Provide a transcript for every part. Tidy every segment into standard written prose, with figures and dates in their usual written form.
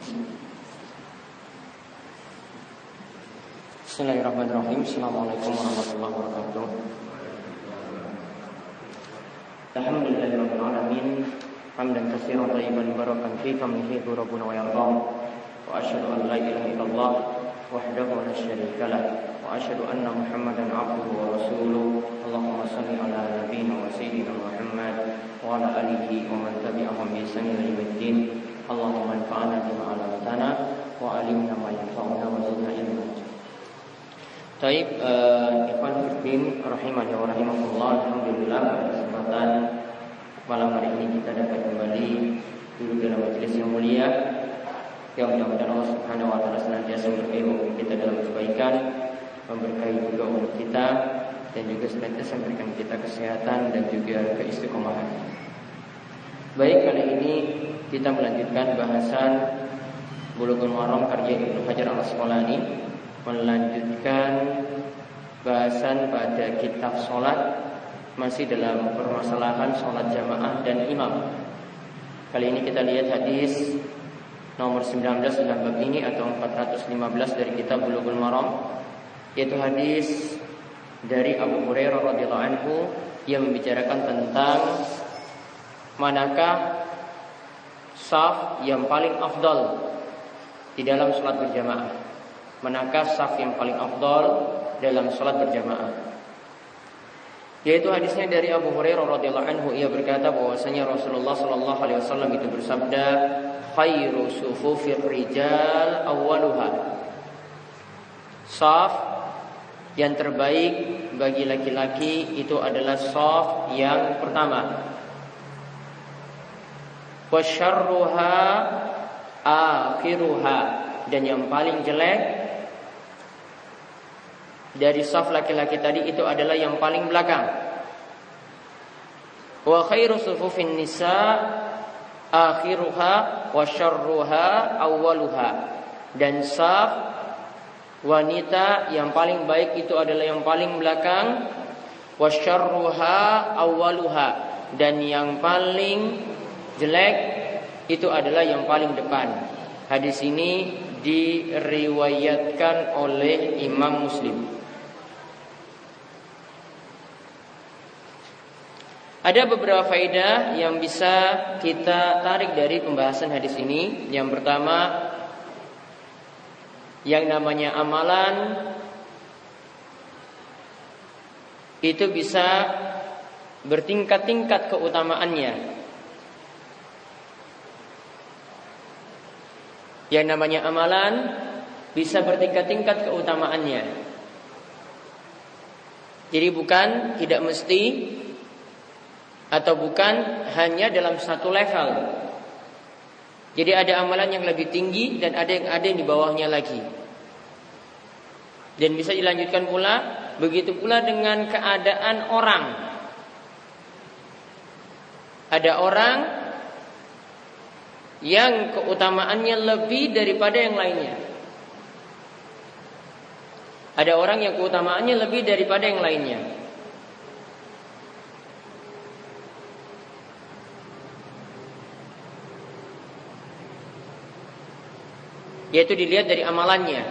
Bismillahirrahmanirrahim. Assalamualaikum warahmatullahi wabarakatuh. Alhamdulillahirabbil alamin. Hamdan katsiran thayyiban barakan fi kama yuhibbu rabbuna wa yarda. Wa asyhadu an la ilaha illallah wahdahu la syarika lah wa asyhadu anna Muhammadan abduhu wa rasuluh. Allahumma shalli ala nabiyyina wa sayyidina Muhammad wa ala alihi wa man tabi'ahum bi ihsan ila yaumiddin. Allahumma anfa'na bima 'allamtana wa 'allimna ma yanfa'una wa zidna ilma. Baik, ikhwan fillah rahimani wa rahimakumullah. Alhamdulillah pada kesempatan malam hari ini kita dapat kembali duduk dalam majelis yang mulia. Ya, mudah-mudahan Allah Subhanahu wa taala senantiasa memberkahi kita dalam kebaikan, memberkahi juga umur kita, dan juga senantiasa memberikan kita kesehatan dan juga keistiqomahan. Baik, kali ini kita melanjutkan bahasan Bulughul Maram karya Ibnu Hajar Al-Asqalani, melanjutkan bahasan pada kitab sholat, masih dalam permasalahan sholat jamaah dan imam. Kali ini kita lihat hadis nomor 19 dalam bab ini atau 415 dari kitab Bulughul Maram, yaitu hadis dari Abu Hurairah radhiyallahu anhu yang membicarakan tentang manakah shaf yang paling afdal di dalam sholat berjamaah. Manakah shaf yang paling afdal dalam sholat berjamaah? Yaitu hadisnya dari Abu Hurairah radhiyallahu anhu, ia berkata bahwasanya Rasulullah sallallahu alaihi wasallam itu bersabda, khairu sufufir rijal awwaluha. Shaf yang terbaik bagi laki-laki itu adalah shaf yang pertama. Wa syarruha akhiruha, dan yang paling jelek dari shaf laki-laki tadi itu adalah yang paling belakang. Wa khairu sufufin nisa akhiruha wa syarruha awwaluha, dan shaf wanita yang paling baik itu adalah yang paling belakang. Wa syarruha awwaluha, dan yang paling jelek itu adalah yang paling depan. Hadis ini diriwayatkan oleh Imam Muslim. Ada beberapa faedah yang bisa kita tarik dari pembahasan hadis ini. Yang pertama, yang namanya amalan itu bisa bertingkat-tingkat keutamaannya. Yang namanya amalan bisa bertingkat-tingkat keutamaannya. Jadi bukan, tidak mesti, atau bukan hanya dalam satu level. Jadi ada amalan yang lebih tinggi dan ada yang di bawahnya lagi. Dan bisa dilanjutkan pula, begitu pula dengan keadaan orang. Ada orang yang keutamaannya lebih daripada yang lainnya. Ada orang yang keutamaannya lebih daripada yang lainnya. Yaitu dilihat dari amalannya.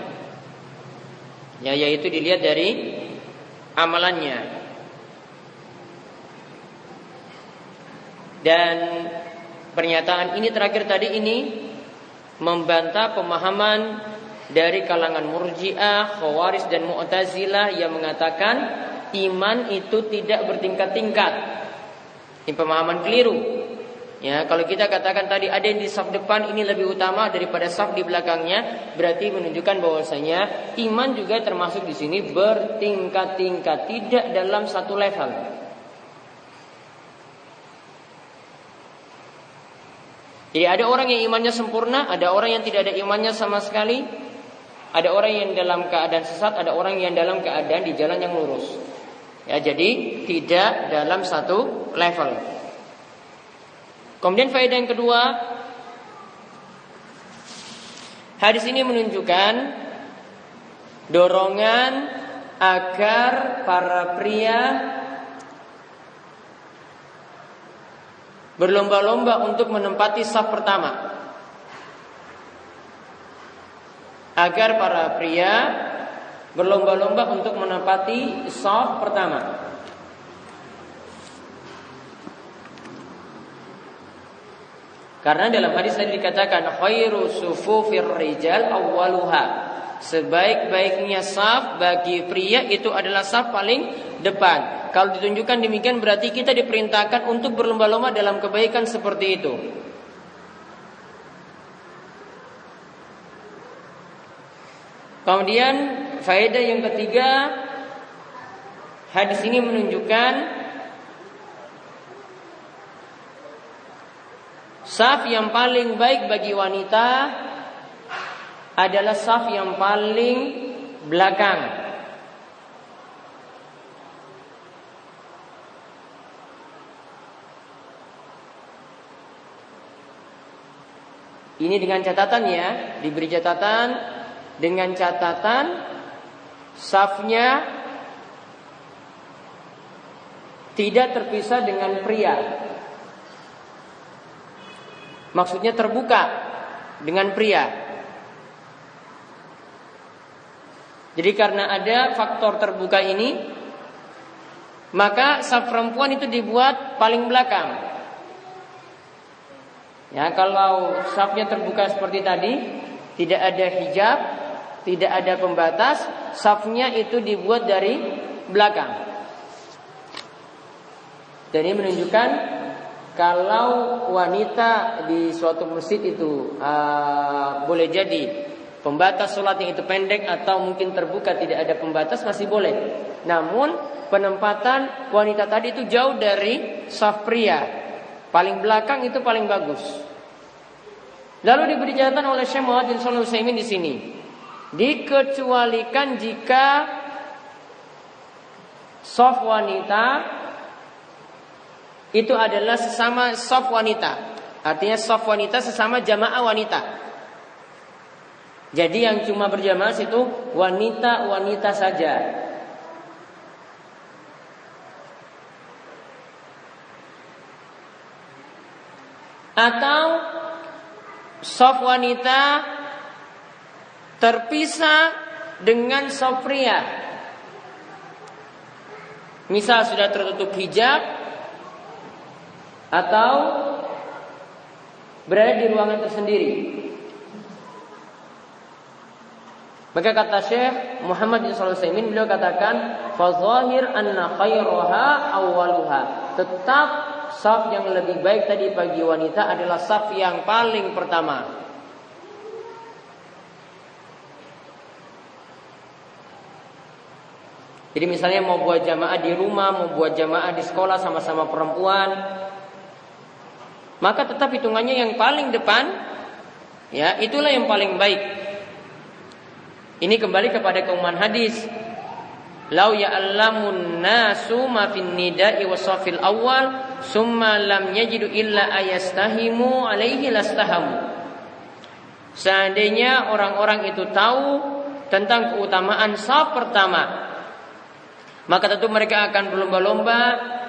Yaitu dilihat dari amalannya. Dan pernyataan ini terakhir tadi ini membantah pemahaman dari kalangan Murji'ah, Khawarij dan Mu'tazilah yang mengatakan iman itu tidak bertingkat-tingkat. Ini pemahaman keliru. Ya, kalau kita katakan tadi ada yang di saf depan ini lebih utama daripada saf di belakangnya, berarti menunjukkan bahwasanya iman juga termasuk di sini bertingkat-tingkat, tidak dalam satu level. Jadi ada orang yang imannya sempurna, ada orang yang tidak ada imannya sama sekali, ada orang yang dalam keadaan sesat, ada orang yang dalam keadaan di jalan yang lurus. Ya, jadi tidak dalam satu level. Kemudian faedah yang kedua, hadis ini menunjukkan dorongan agar para pria berlomba-lomba untuk menempati saf pertama. agar para pria berlomba-lomba untuk menempati shaf pertama. Karena dalam hadis tadi dikatakan khairu sufufir rijal awwaluha. Sebaik-baiknya shaf bagi pria itu adalah shaf paling depan. Kalau ditunjukkan demikian berarti kita diperintahkan untuk berlomba-lomba dalam kebaikan seperti itu. Kemudian faedah yang ketiga, hadis ini menunjukkan shaf yang paling baik bagi wanita adalah shaf yang paling belakang. Ini dengan catatan ya, diberi catatan dengan catatan shafnya tidak terpisah dengan pria. Maksudnya terbuka dengan pria. Jadi karena ada faktor terbuka ini, maka shaf perempuan itu dibuat paling belakang. Ya, kalau shafnya terbuka seperti tadi, tidak ada hijab, tidak ada pembatas, shafnya itu dibuat dari belakang. Dan ini menunjukkan kalau wanita di suatu masjid itu boleh jadi pembatas sholatnya itu pendek atau mungkin terbuka tidak ada pembatas masih boleh. Namun penempatan wanita tadi itu jauh dari shaf pria. Paling belakang itu paling bagus. Lalu diberi catatan oleh Syekh Muhammad bin Shalih Al-Utsaimin di sini. Dikecualikan jika shaf wanita itu adalah sesama shaf wanita. Artinya shaf wanita sesama jamaah wanita. Jadi yang cuma berjamaah itu wanita-wanita saja. Atau shaf wanita terpisah dengan shaf pria. Misal sudah tertutup hijab atau berada di ruangan tersendiri. Maka kata Syekh Muhammad bin Shalih Al-Utsaimin, beliau katakan fa zahir anna khairaha awwaluha. Tetap shaf yang lebih baik tadi bagi wanita adalah shaf yang paling pertama. Jadi misalnya mau buat jamaah di rumah, mau buat jamaah di sekolah sama-sama perempuan, maka tetap hitungannya yang paling depan, ya itulah yang paling baik. Ini kembali kepada keumuman hadis. Lau ya'lamun nasu ma fin nida'i wasafil awal summa lam yajidu illa ayastahimu alaihi lastahamu. Seandainya orang-orang itu tahu tentang keutamaan shaf pertama, maka tentu mereka akan berlomba-lomba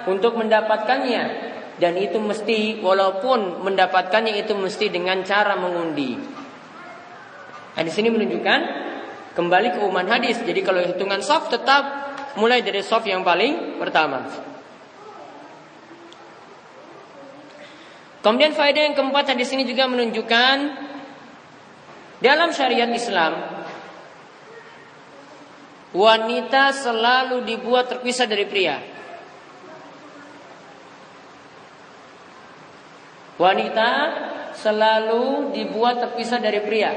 untuk mendapatkannya. Dan itu mesti, walaupun mendapatkannya itu mesti dengan cara mengundi. Nah, di sini menunjukkan kembali ke umuman hadis. Jadi kalau hitungan shaf tetap mulai dari shaf yang paling pertama. Kemudian faedah yang keempat hadis ini juga menunjukkan dalam syariat Islam wanita selalu dibuat terpisah dari pria. Wanita selalu dibuat terpisah dari pria.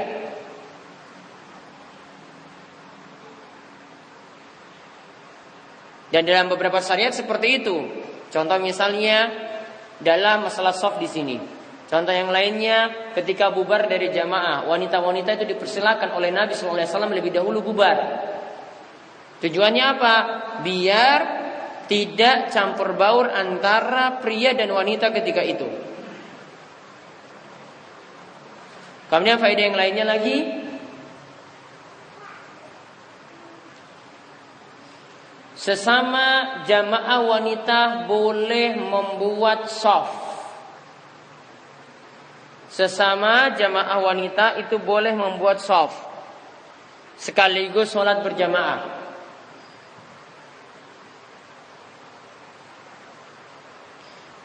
Dan dalam beberapa syariat seperti itu. Contoh misalnya dalam masalah shaf di sini. Contoh yang lainnya ketika bubar dari jamaah, wanita-wanita itu dipersilakan oleh Nabi SAW lebih dahulu bubar. Tujuannya apa? Biar tidak campur baur antara pria dan wanita ketika itu. Kemudian faedah yang lainnya lagi, sesama jamaah wanita boleh membuat shaf. Sesama jamaah wanita itu boleh membuat shaf. sekaligus sholat berjamaah.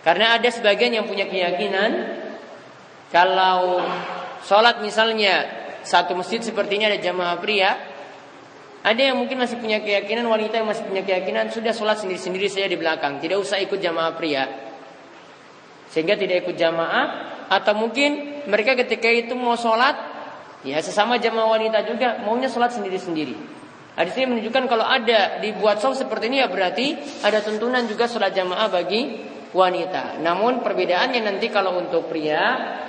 Karena ada sebagian yang punya keyakinan kalau sholat misalnya satu masjid seperti ini ada jamaah pria, ada yang mungkin masih punya keyakinan, wanita yang masih punya keyakinan sudah sholat sendiri-sendiri saja di belakang, tidak usah ikut jamaah pria, sehingga tidak ikut jamaah. Atau mungkin mereka ketika itu mau sholat, ya sesama jamaah wanita juga maunya sholat sendiri-sendiri. Hadis ini menunjukkan kalau ada dibuat sholat seperti ini ya berarti ada tuntunan juga sholat jamaah bagi wanita. Namun perbedaannya nanti kalau untuk pria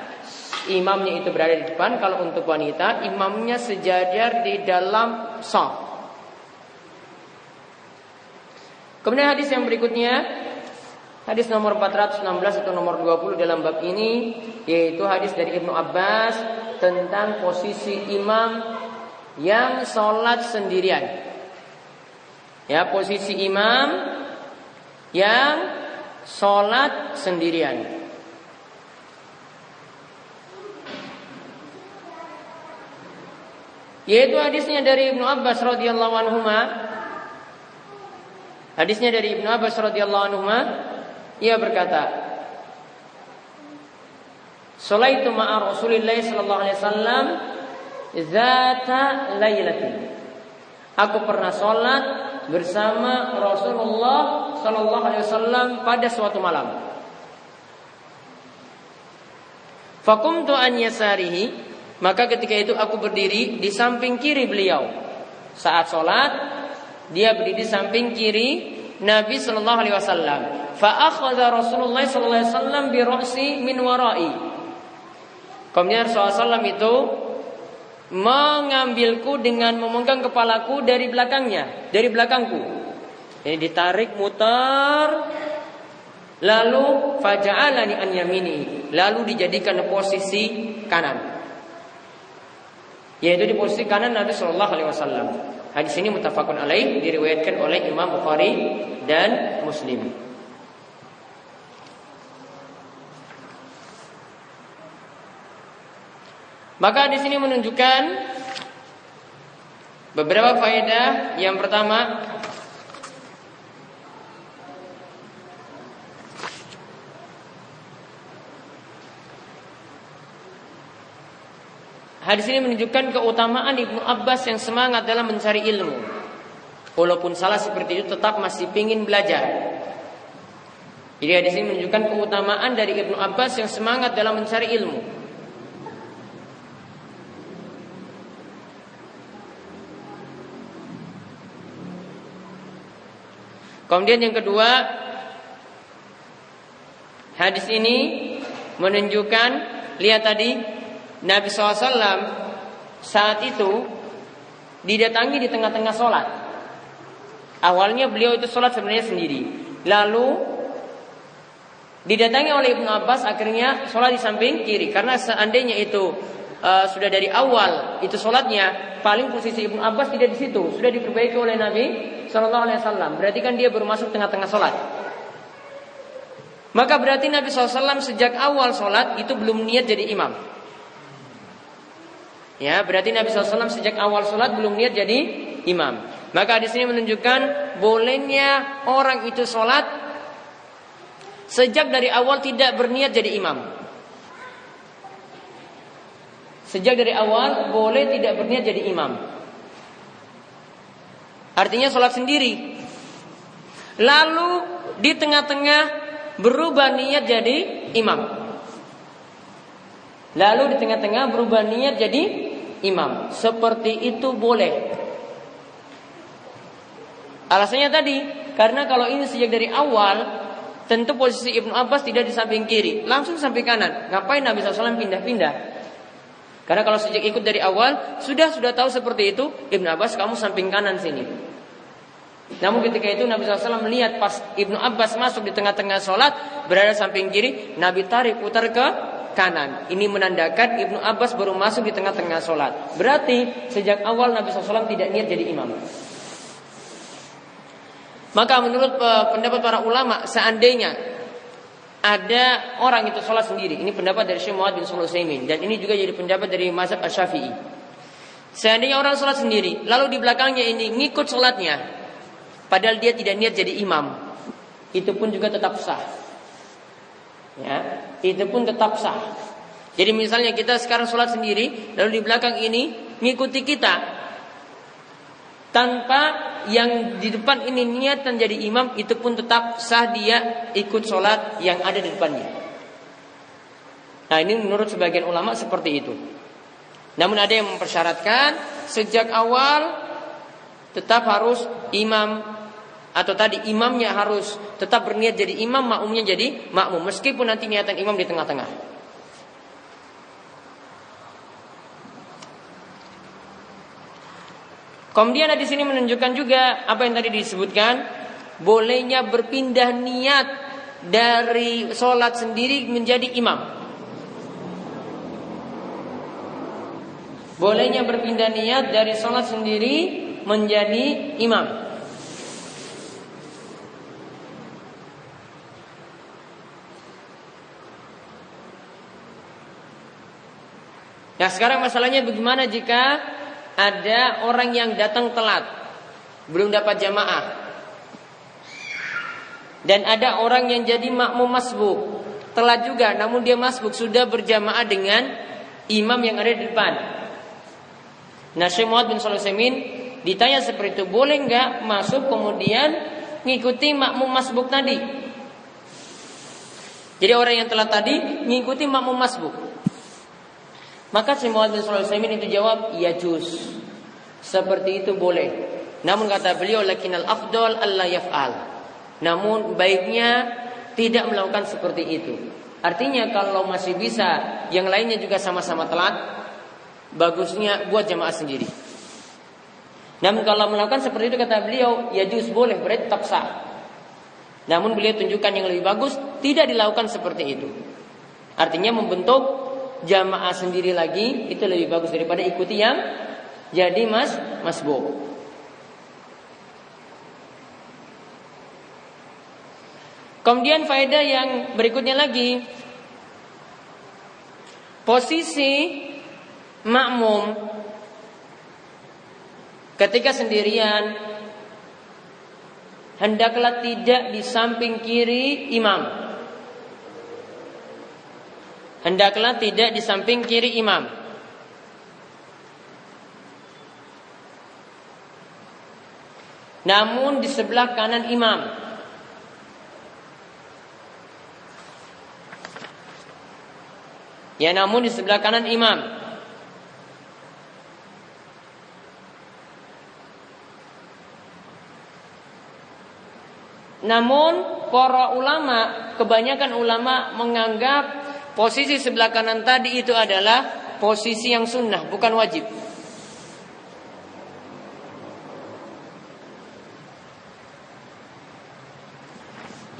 imamnya itu berada di depan, kalau untuk wanita imamnya sejajar di dalam shaf. Kemudian hadis yang berikutnya, hadis nomor 416 atau nomor 20 dalam bab ini, yaitu hadis dari Ibnu Abbas tentang posisi imam yang sholat sendirian. Ya, posisi imam yang sholat sendirian. Yaitu hadisnya dari Ibnu Abbas radhiyallahu anhuma. Hadisnya dari Ibnu Abbas radhiyallahu anhuma, ia berkata, "Sholaitu ma'a Rasulillah sallallahu alaihi wasallam zata lailatin." Aku pernah sholat bersama Rasulullah sallallahu alaihi wasallam pada suatu malam. Faqumtu an yasarihi, maka ketika itu aku berdiri di samping kiri beliau. Saat sholat, dia berdiri di samping kiri Nabi sallallahu alaihi wasallam. Fa akhadha Rasulullah sallallahu alaihi wasallam bi ra'si min wara'i. Kemudian Rasulullah itu mengambilku dengan memegang kepalaku dari belakangnya, dari belakangku. Ini ditarik muter, lalu faja'alani an yamini, lalu dijadikan posisi kanan, yaitu di posisi kanan Nabi sallallahu alaihi wasallam. Hadis ini muttafaqun alaih, diriwayatkan oleh Imam Bukhari dan Muslim. Maka di sini menunjukkan beberapa faedah. Yang pertama, hadis ini menunjukkan keutamaan Ibnu Abbas yang semangat dalam mencari ilmu. Walaupun salah seperti itu tetap masih ingin belajar. Jadi hadis ini menunjukkan keutamaan dari Ibnu Abbas yang semangat dalam mencari ilmu. Kemudian yang kedua, hadis ini menunjukkan, lihat tadi Nabi SAW saat itu didatangi di tengah-tengah sholat. Awalnya beliau itu sholat sebenarnya sendiri, lalu didatangi oleh Ibnu Abbas, akhirnya sholat di samping kiri. Karena seandainya itu sudah dari awal itu sholatnya, paling posisi Ibnu Abbas tidak di situ, sudah diperbaiki oleh Nabi Sallallahu Alaihi Wasallam. Berarti kan dia baru masuk tengah-tengah sholat. Maka berarti Nabi SAW sejak awal sholat itu belum niat jadi imam. Ya, berarti Nabi SAW sejak awal sholat belum niat jadi imam. Maka di sini menunjukkan bolehnya orang itu sholat sejak dari awal tidak berniat jadi imam. Sejak dari awal boleh tidak berniat jadi imam. Artinya sholat sendiri. Lalu di tengah-tengah berubah niat jadi imam. Lalu di tengah-tengah berubah niat jadi imam. Seperti itu boleh. Alasannya tadi, karena kalau ini sejak dari awal, tentu posisi Ibnu Abbas tidak di samping kiri, langsung samping kanan. Ngapain Nabi SAW pindah-pindah? Karena kalau sejak ikut dari awal, sudah tahu seperti itu, Ibnu Abbas kamu samping kanan sini. Namun ketika itu Nabi SAW melihat pas Ibnu Abbas masuk di tengah-tengah sholat, berada samping kiri, Nabi tarik putar ke kanan. Ini menandakan Ibnu Abbas baru masuk di tengah-tengah sholat. Berarti sejak awal Nabi SAW tidak niat jadi imam. Maka menurut pendapat para ulama, seandainya ada orang itu sholat sendiri, ini pendapat dari Syekh Muhammad bin Shalih Al-Utsaimin, dan ini juga jadi pendapat dari mazhab Asy-Syafi'i. Seandainya orang sholat sendiri, lalu di belakangnya ini ngikut sholatnya, padahal dia tidak niat jadi imam, itu pun juga tetap sah. Ya, itu pun tetap sah. Jadi misalnya kita sekarang sholat sendiri, lalu di belakang ini ngikuti kita, tanpa yang di depan ini niat dan jadi imam, itu pun tetap sah dia ikut sholat yang ada di depannya. Nah, ini menurut sebagian ulama seperti itu. Namun ada yang mempersyaratkan sejak awal tetap harus imam, atau tadi imamnya harus tetap berniat jadi imam, makmumnya jadi makmum, meskipun nanti niatan imam di tengah-tengah. Kemudian di sini menunjukkan juga apa yang tadi disebutkan, bolehnya berpindah niat dari sholat sendiri menjadi imam. Bolehnya berpindah niat dari sholat sendiri menjadi imam. Nah, sekarang masalahnya bagaimana jika ada orang yang datang telat, belum dapat jamaah, dan ada orang yang jadi makmum masbuk, telat juga, namun dia masbuk sudah berjamaah dengan imam yang ada di depan. Nah, Syekh Muhammad bin Shalih Al-Utsaimin ditanya seperti itu, boleh enggak masuk kemudian ngikuti makmum masbuk tadi? Jadi orang yang telat tadi ngikuti makmum masbuk. Maka Syekh Muhammad bin Shalih Al-Utsaimin itu jawab, ya juz. Seperti itu boleh. Namun kata beliau, lakinnal afdal alla yaf'al. Namun baiknya tidak melakukan seperti itu. Artinya kalau masih bisa yang lainnya juga sama-sama telat, bagusnya buat jamaah sendiri. Namun kalau melakukan seperti itu kata beliau, ya juz, boleh, berarti tetap sah. Namun beliau tunjukkan yang lebih bagus tidak dilakukan seperti itu. Artinya membentuk jamaah sendiri lagi itu lebih bagus daripada ikuti yang jadi masbuk. Kemudian faedah yang berikutnya lagi, posisi makmum ketika sendirian hendaklah tidak di samping kiri imam. Hendaklah tidak di samping kiri imam. Namun di sebelah kanan imam. Ya, namun di sebelah kanan imam. Namun para ulama, kebanyakan ulama menganggap posisi sebelah kanan tadi itu adalah posisi yang sunnah, bukan wajib.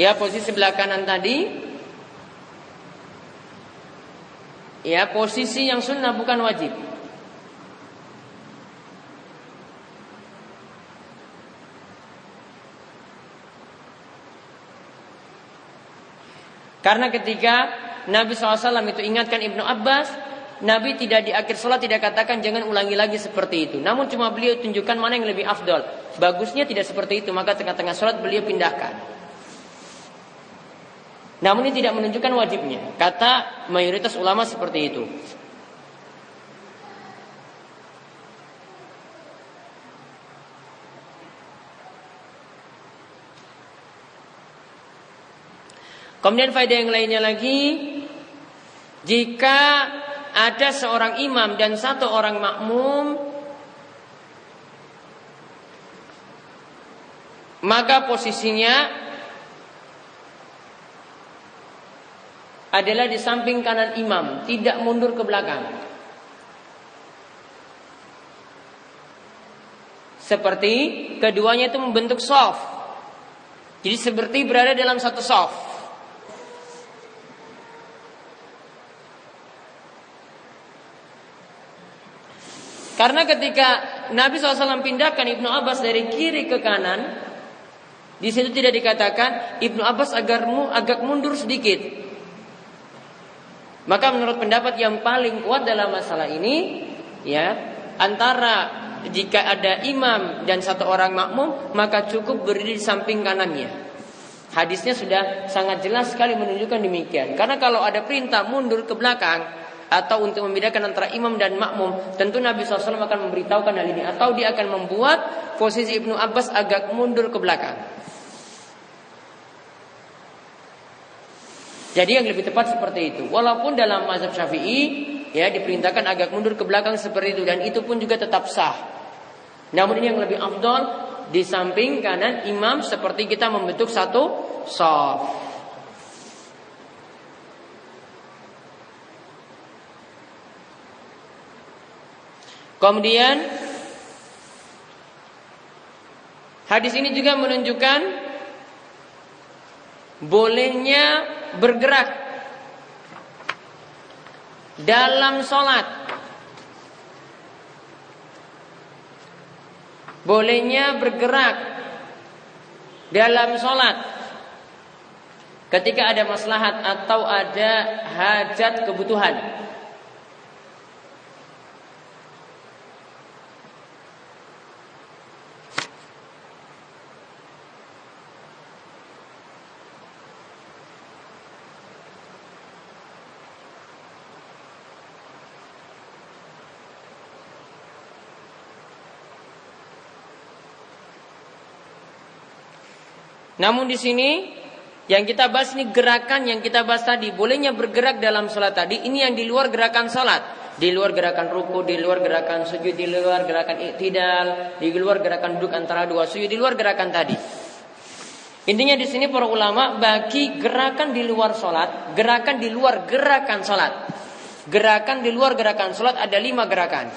Ya, posisi sebelah kanan tadi, ya posisi yang sunnah, bukan wajib. Karena ketika Nabi SAW itu ingatkan Ibnu Abbas, Nabi tidak di akhir sholat tidak katakan jangan ulangi lagi seperti itu. Namun cuma beliau tunjukkan mana yang lebih afdal. Bagusnya tidak seperti itu, maka tengah-tengah sholat beliau pindahkan. Namun ini tidak menunjukkan wajibnya. Kata mayoritas ulama seperti itu. Kemudian faedah yang lainnya lagi, jika ada seorang imam dan satu orang makmum, maka posisinya adalah di samping kanan imam, tidak mundur ke belakang. Seperti keduanya itu membentuk shaf. Jadi seperti berada dalam satu shaf. Karena ketika Nabi SAW pindahkan Ibnu Abbas dari kiri ke kanan, di situ tidak dikatakan Ibnu Abbas agak mundur sedikit. Maka menurut pendapat yang paling kuat dalam masalah ini, ya, antara jika ada imam dan satu orang makmum, maka cukup berdiri di samping kanannya. Hadisnya sudah sangat jelas sekali menunjukkan demikian. Karena kalau ada perintah mundur ke belakang atau untuk membedakan antara imam dan makmum, tentu Nabi SAW akan memberitahukan hal ini, atau dia akan membuat posisi Ibnu Abbas agak mundur ke belakang. Jadi yang lebih tepat seperti itu. Walaupun dalam mazhab Syafi'i ya diperintahkan agak mundur ke belakang seperti itu, dan itu pun juga tetap sah. Namun ini yang lebih afdal di samping kanan imam, seperti kita membentuk satu shaf. Kemudian hadis ini juga menunjukkan bolehnya bergerak dalam sholat. Bolehnya bergerak dalam sholat ketika ada maslahat atau ada hajat kebutuhan. Namun di sini yang kita bahas ini gerakan yang kita bahas tadi, bolehnya bergerak dalam sholat tadi, ini yang di luar gerakan sholat, di luar gerakan ruku, di luar gerakan sujud, di luar gerakan iktidal, di luar gerakan duduk antara dua sujud, di luar gerakan tadi. Intinya di sini para ulama bagi gerakan di luar sholat, gerakan di luar gerakan sholat, gerakan di luar gerakan sholat ada 5 gerakan.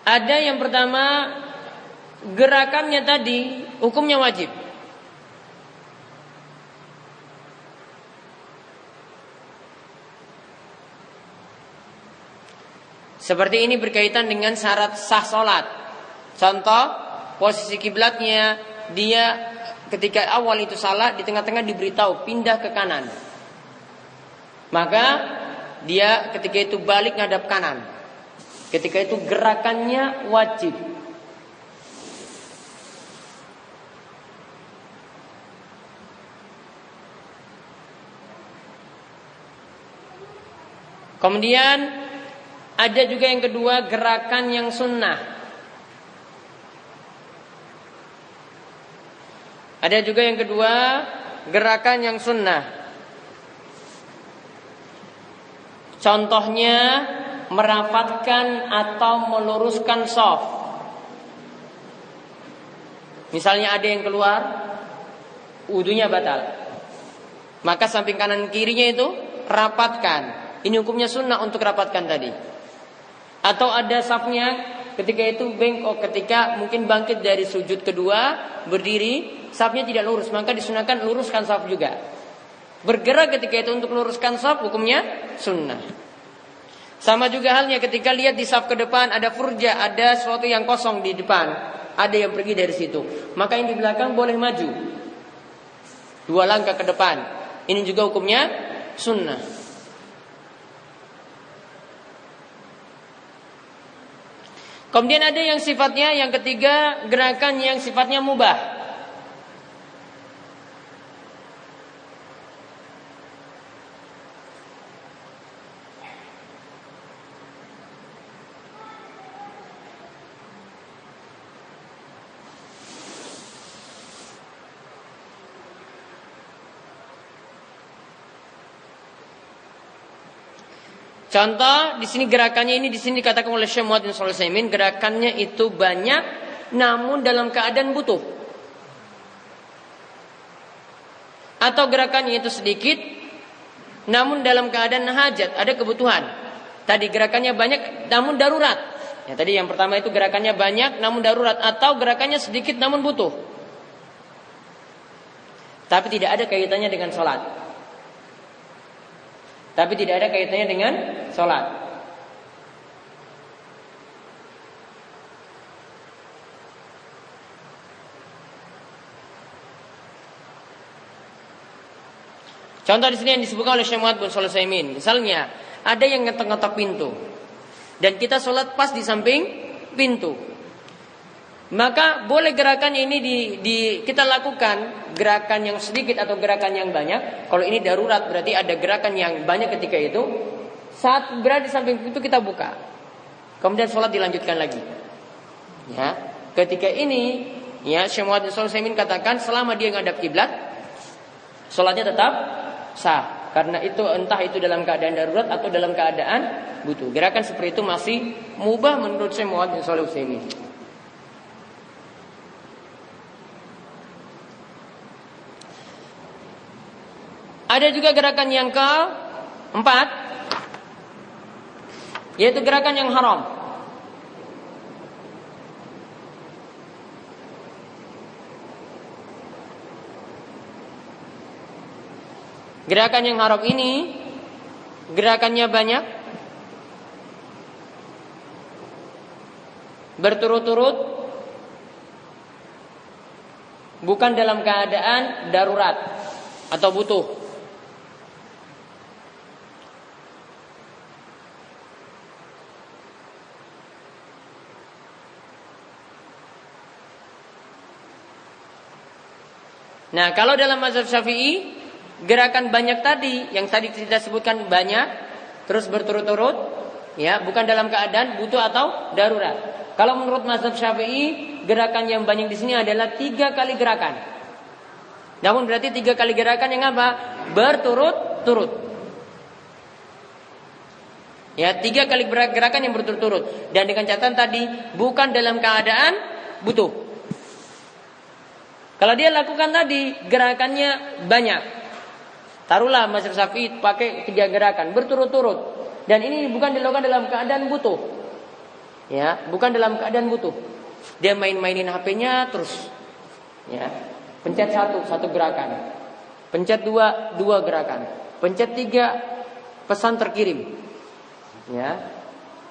Ada yang pertama, gerakannya tadi hukumnya wajib. Seperti ini berkaitan dengan syarat sah sholat. Contoh, posisi kiblatnya dia ketika awal itu salah, di tengah-tengah diberitahu pindah ke kanan. Maka dia ketika itu balik ngadap kanan. Ketika itu gerakannya wajib. Kemudian ada juga yang kedua, gerakan yang sunnah. Ada juga yang kedua, gerakan yang sunnah. Contohnya merapatkan atau meluruskan shaf. Misalnya ada yang keluar, wudunya batal, maka samping kanan kirinya itu rapatkan. Ini hukumnya sunnah untuk rapatkan tadi. Atau ada shafnya ketika itu bengkok, ketika mungkin bangkit dari sujud kedua berdiri, shafnya tidak lurus, maka disunahkan luruskan shaf juga. Bergerak ketika itu untuk luruskan shaf, hukumnya sunnah. Sama juga halnya ketika lihat di shaf ke depan ada furja, ada sesuatu yang kosong di depan, ada yang pergi dari situ, maka yang di belakang boleh maju 2 langkah ke depan. Ini juga hukumnya sunnah. Kemudian ada yang sifatnya, yang ketiga, gerakan yang sifatnya mubah. Contoh di sini gerakannya ini di sini dikatakan oleh Syekh Muhammad bin Shalih Al-Utsaimin, gerakannya itu banyak namun dalam keadaan butuh. Atau gerakannya itu sedikit namun dalam keadaan hajat, ada kebutuhan. Tadi gerakannya banyak namun darurat. Ya, tadi yang pertama itu gerakannya banyak namun darurat, atau gerakannya sedikit namun butuh. Tapi tidak ada kaitannya dengan sholat. Tapi tidak ada kaitannya dengan sholat. Contoh di sini yang disebutkan oleh Syekh Muhammad bin Shalih Al-Utsaimin. Misalnya, ada yang ngetok-ngetok pintu dan kita sholat pas di samping pintu. Maka boleh gerakan ini kita lakukan, gerakan yang sedikit atau gerakan yang banyak. Kalau ini darurat berarti ada gerakan yang banyak ketika itu. Saat berada di samping pintu kita buka, kemudian sholat dilanjutkan lagi. Ya, ketika ini, ya Syekh Muhammad bin Shalih Al-Utsaimin katakan selama dia ngadap kiblat, sholatnya tetap sah. Karena itu entah itu dalam keadaan darurat atau dalam keadaan butuh. Gerakan seperti itu masih mubah menurut Syekh Muhammad bin Shalih Al-Utsaimin. Ada juga gerakan yang keempat, yaitu gerakan yang haram. Gerakan yang haram ini gerakannya banyak, berturut-turut, bukan dalam keadaan darurat atau butuh. Nah, kalau dalam mazhab Syafi'i, gerakan banyak tadi yang tadi kita sebutkan banyak terus berturut-turut, ya, bukan dalam keadaan butuh atau darurat. Kalau menurut mazhab Syafi'i, gerakan yang banyak di sini adalah 3 kali gerakan. Namun berarti 3 kali gerakan yang apa? Berturut-turut. Ya, 3 kali gerakan yang berturut-turut dan dengan catatan tadi bukan dalam keadaan butuh. Kalau dia lakukan tadi gerakannya banyak, taruhlah mazhab Syafi'i pakai 3 gerakan berturut-turut, dan ini bukan dilakukan dalam keadaan butuh, ya, bukan dalam keadaan butuh. Dia main-mainin HP-nya terus, ya, pencet satu gerakan, pencet dua gerakan, pencet 3 pesan terkirim, ya,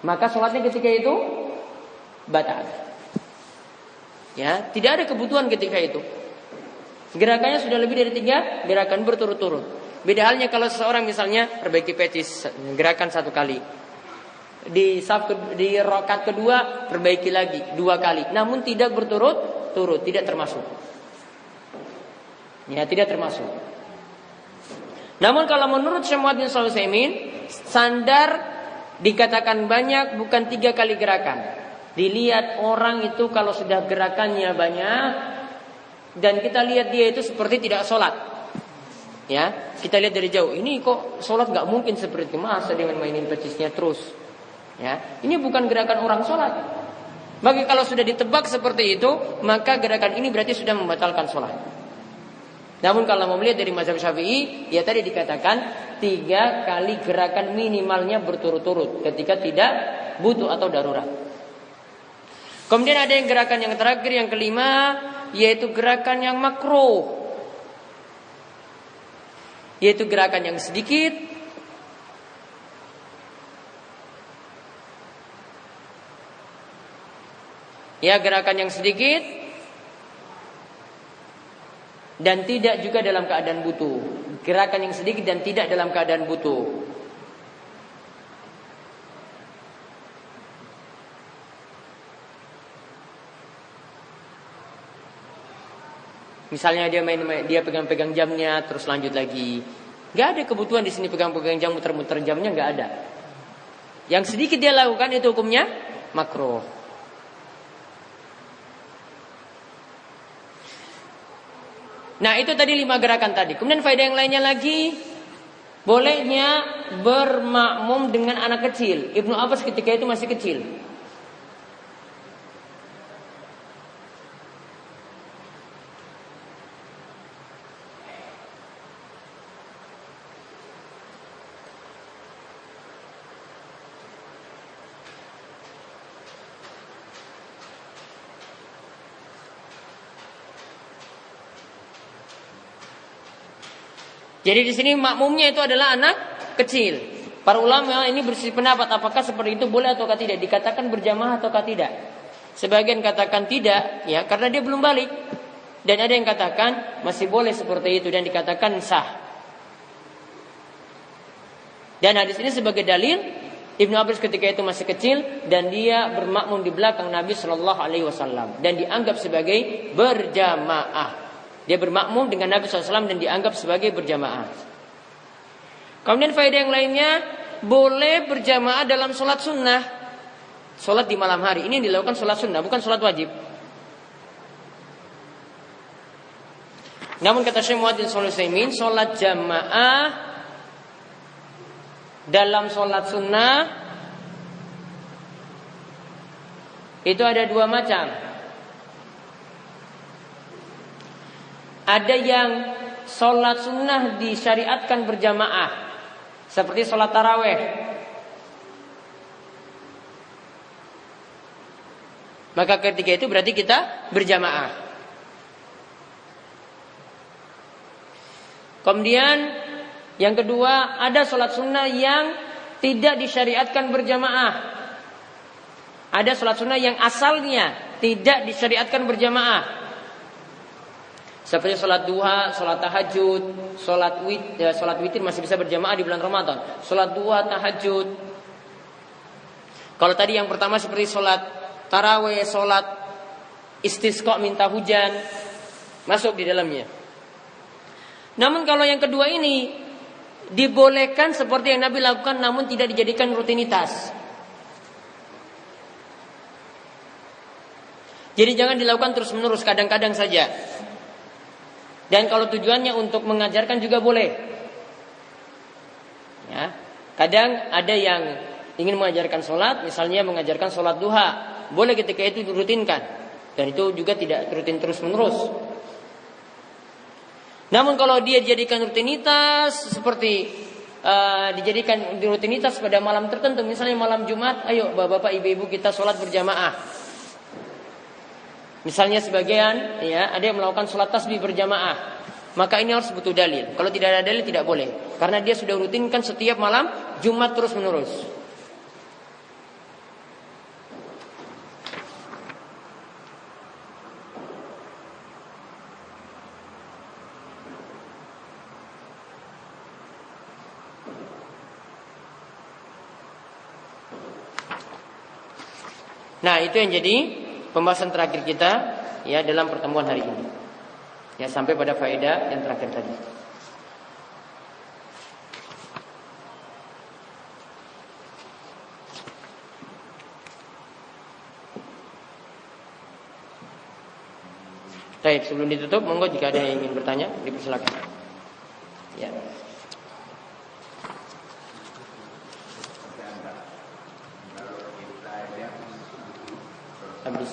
maka sholatnya ketika itu batal. Ya, tidak ada kebutuhan ketika itu. Gerakannya sudah lebih dari 3 gerakan berturut-turut. Beda halnya kalau seseorang misalnya perbaiki petis, gerakan 1 kali. Di rakaat kedua perbaiki lagi 2 kali. Namun tidak berturut-turut, tidak termasuk. Ya, tidak termasuk. Namun kalau menurut Syekh Muhammad bin Shalih Al-Utsaimin, standar dikatakan banyak bukan 3 kali gerakan. Dilihat orang itu kalau sudah gerakannya banyak dan kita lihat dia itu seperti tidak sholat, ya, kita lihat dari jauh, ini kok sholat gak mungkin seperti masa dengan mainin pecisnya terus, ya, ini bukan gerakan orang sholat. Bagi kalau sudah ditebak seperti itu, maka gerakan ini berarti sudah membatalkan sholat. Namun kalau mau melihat dari mazhab Syafi'i, ya tadi dikatakan 3 kali gerakan minimalnya berturut-turut ketika tidak butuh atau darurat. Kemudian ada yang gerakan yang terakhir, yang kelima, yaitu gerakan yang makruh, yaitu gerakan yang sedikit, ya, gerakan yang sedikit dan tidak juga dalam keadaan butuh. Gerakan yang sedikit dan tidak dalam keadaan butuh. Misalnya dia pegang-pegang jamnya terus lanjut lagi. Gak ada kebutuhan di sini pegang-pegang jam, muter-muter jamnya, gak ada. Yang sedikit dia lakukan itu hukumnya makruh. Nah, itu tadi 5 gerakan tadi. Kemudian faedah yang lainnya lagi, bolehnya bermakmum dengan anak kecil. Ibnu Abbas ketika itu masih kecil. Jadi di sini makmumnya itu adalah anak kecil. Para ulama ini berpendapat apakah seperti itu boleh ataukah tidak, dikatakan berjamaah ataukah tidak. Sebagian katakan tidak, ya, karena dia belum balik. Dan ada yang katakan masih boleh seperti itu dan dikatakan sah. Dan hadis ini sebagai dalil Ibnu Abbas ketika itu masih kecil dan dia bermakmum di belakang Nabi Shallallahu Alaihi Wasallam dan dianggap sebagai berjamaah. Dia bermakmum dengan Nabi SAW dan dianggap sebagai berjamaah. Kemudian faedah yang lainnya, boleh berjamaah dalam sholat sunnah, sholat di malam hari. Ini dilakukan sholat sunnah, bukan sholat wajib. Namun kata Syekh Muhammad bin Shalih Al-Utsaimin, sholat jamaah dalam sholat sunnah itu ada dua macam. Ada yang sholat sunnah disyariatkan berjamaah, seperti sholat taraweh. Maka ketika itu berarti kita berjamaah. Kemudian yang kedua, ada sholat sunnah yang tidak disyariatkan berjamaah. Ada sholat sunnah yang asalnya tidak disyariatkan berjamaah. Seperti sholat duha, sholat tahajud, sholat witir masih bisa berjamaah di bulan Ramadan. Sholat duha, tahajud. Kalau tadi yang pertama seperti sholat taraweh, sholat istisqa minta hujan, masuk di dalamnya. Namun kalau yang kedua ini dibolehkan seperti yang Nabi lakukan, namun tidak dijadikan rutinitas. Jadi jangan dilakukan terus menerus, kadang-kadang saja. Dan kalau tujuannya untuk mengajarkan juga boleh. Ya, kadang ada yang ingin mengajarkan sholat, misalnya mengajarkan sholat duha, boleh ketika itu dirutinkan. Dan itu juga tidak rutin terus menerus. Namun kalau dia dijadikan rutinitas seperti dijadikan rutinitas pada malam tertentu, misalnya malam Jumat, ayo bapak-bapak, ibu-ibu kita sholat berjamaah. Misalnya sebagian ya ada yang melakukan sholat tasbih berjamaah, maka ini harus butuh dalil. Kalau tidak ada dalil tidak boleh, karena dia sudah rutinkan setiap malam Jumat terus menerus. Nah, itu yang jadi pembahasan terakhir kita ya dalam pertemuan hari ini. Ya, sampai pada faedah yang terakhir tadi. Baik, sebelum ditutup, monggo jika ada yang ingin bertanya, dipersilakan. Ya. Habis.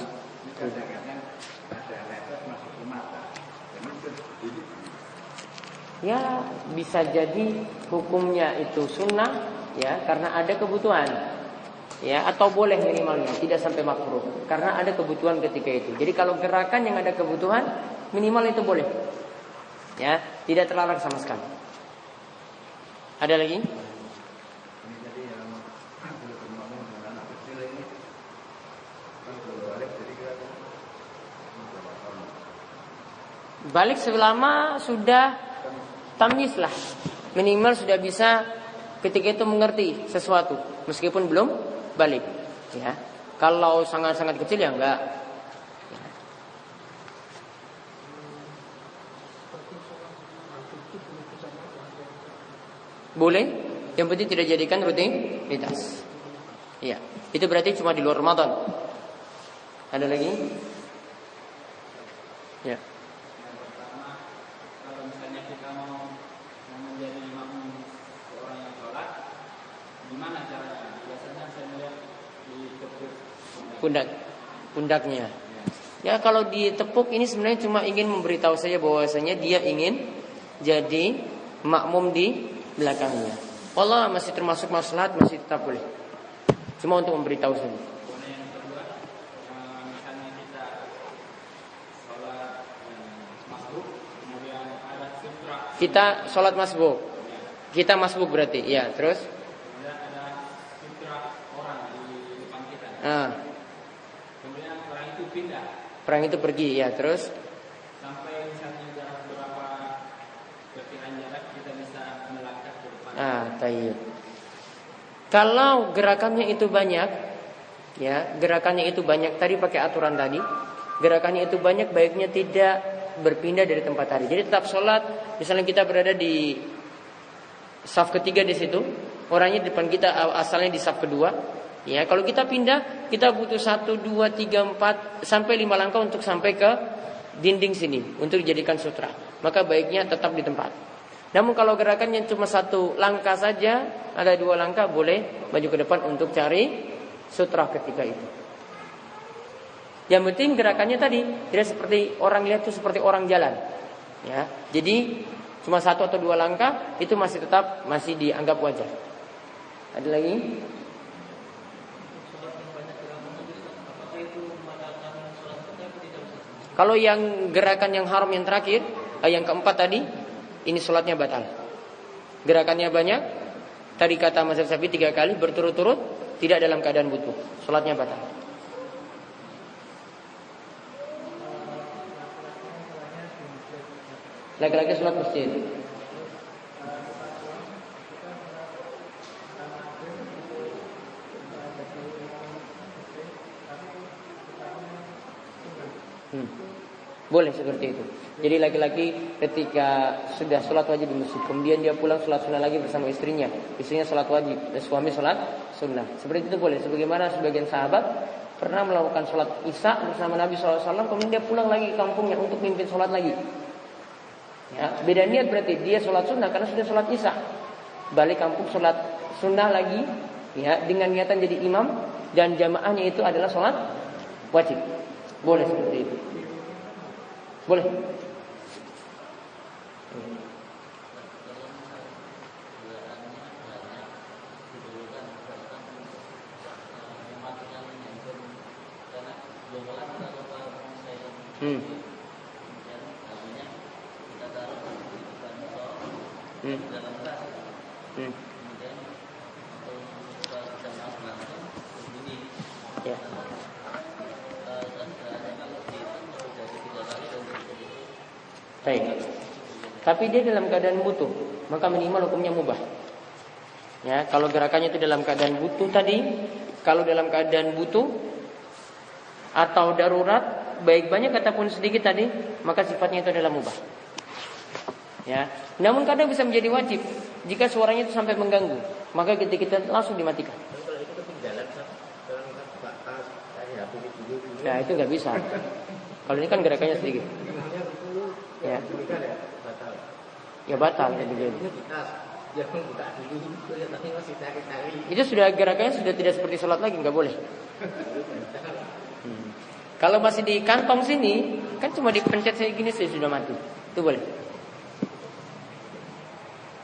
Ya, bisa jadi hukumnya itu sunnah ya karena ada kebutuhan. Ya, atau boleh minimalnya, tidak sampai makruh karena ada kebutuhan ketika itu. Jadi kalau gerakan yang ada kebutuhan, minimal itu boleh. Ya, tidak terlarang sama sekali. Ada lagi? Balik selama sudah tamyiz lah, minimal sudah bisa ketika itu mengerti sesuatu meskipun belum balik ya. Kalau sangat-sangat kecil ya enggak ya. Boleh, yang penting tidak jadikan rutinitas ya. Itu berarti cuma di luar Ramadan. Ada lagi? Ya. Pundaknya. Ya, kalau ditepuk ini sebenarnya cuma ingin memberitahu saja bahwasanya dia ingin jadi makmum di belakangnya. Allah masih termasuk maslahat, masih tetap boleh. Cuma untuk memberitahu saja. Kita sholat masbuk. Kita masbuk berarti, ya. Terus? Ada sutra orang di depan kita. Kemudian orang itu pindah. Orang itu pergi, ya. Terus? Sampai misalnya jarak berapa perkiraan jarak kita bisa melangkah ke depan. Tayyib. Kalau gerakannya itu banyak, ya, gerakannya itu banyak tadi pakai aturan tadi, gerakannya itu banyak, baiknya tidak berpindah dari tempat tadi. Jadi tetap sholat, misalnya kita berada di saf ketiga di situ, orangnya di depan kita asalnya di saf kedua, ya, kalau kita pindah, kita butuh 1, 2, 3, 4 sampai 5 langkah untuk sampai ke dinding sini untuk dijadikan sutra. Maka baiknya tetap di tempat. Namun kalau gerakannya cuma 1 langkah saja, ada 2 langkah, boleh maju ke depan untuk cari sutra ketika itu. Yang penting gerakannya tadi tidak seperti orang lihat, itu seperti orang jalan, ya. Jadi cuma 1 atau 2 langkah itu masih dianggap wajar. Ada lagi? Kalau yang gerakan yang haram yang terakhir, yang keempat tadi, ini sholatnya batal. Gerakannya banyak, tadi kata mazhab Syafi'i 3 kali berturut-turut, tidak dalam keadaan butuh, sholatnya batal. Laki-laki sholat masjid. Boleh seperti itu. Jadi laki-laki ketika sudah sholat wajib di masjid, kemudian dia pulang sholat sunnah lagi bersama istrinya. Istrinya sholat wajib, suami sholat sunnah. Seperti itu boleh. Sebagaimana sebagian sahabat pernah melakukan sholat isya bersama Nabi SAW, kemudian dia pulang lagi ke kampungnya untuk mimpin sholat lagi. Ya, beda niat berarti dia sholat sunnah karena sudah sholat isya. Balik kampung sholat sunnah lagi, ya, dengan niatan jadi imam, dan jamaahnya itu adalah sholat wajib. Boleh seperti itu. Boleh. Ya. Baik. Tapi dia dalam keadaan butuh, maka minimal hukumnya mubah. Ya, kalau gerakannya itu dalam keadaan butuh tadi, kalau dalam keadaan butuh atau darurat, baik banyak ataupun sedikit tadi, maka sifatnya itu adalah mubah. Ya, namun kadang bisa menjadi wajib jika suaranya itu sampai mengganggu, maka ketika kita langsung dimatikan. Nah, itu nggak bisa. Kalau ini kan gerakannya sedikit. Ya, ya batal ya begitu. Itu sudah gerakannya sudah tidak seperti sholat lagi, nggak boleh. Kalau masih di kantong sini, kan cuma dipencet saya gini saya sudah mati. Itu boleh.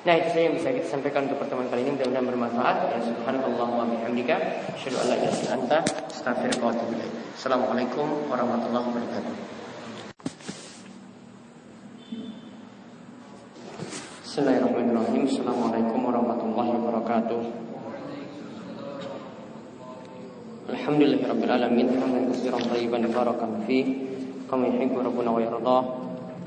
Nah, itu saja yang bisa kita sampaikan untuk pertemuan kali ini, mudah-mudahan bermanfaat. Ya, subhanallahumma bihamdika, asyhadu an la ilaha illa anta, astaghfiruka wa atubu ilaik. Assalamualaikum warahmatullahi wabarakatuh. Bismillahirrahmanirrahim. Assalamualaikum warahmatullahi wabarakatuh. Alhamdulillahirabbil alamin, hamdan katsiran thayyiban barakan fi, kama yuhibbu rabbuna wa yarda.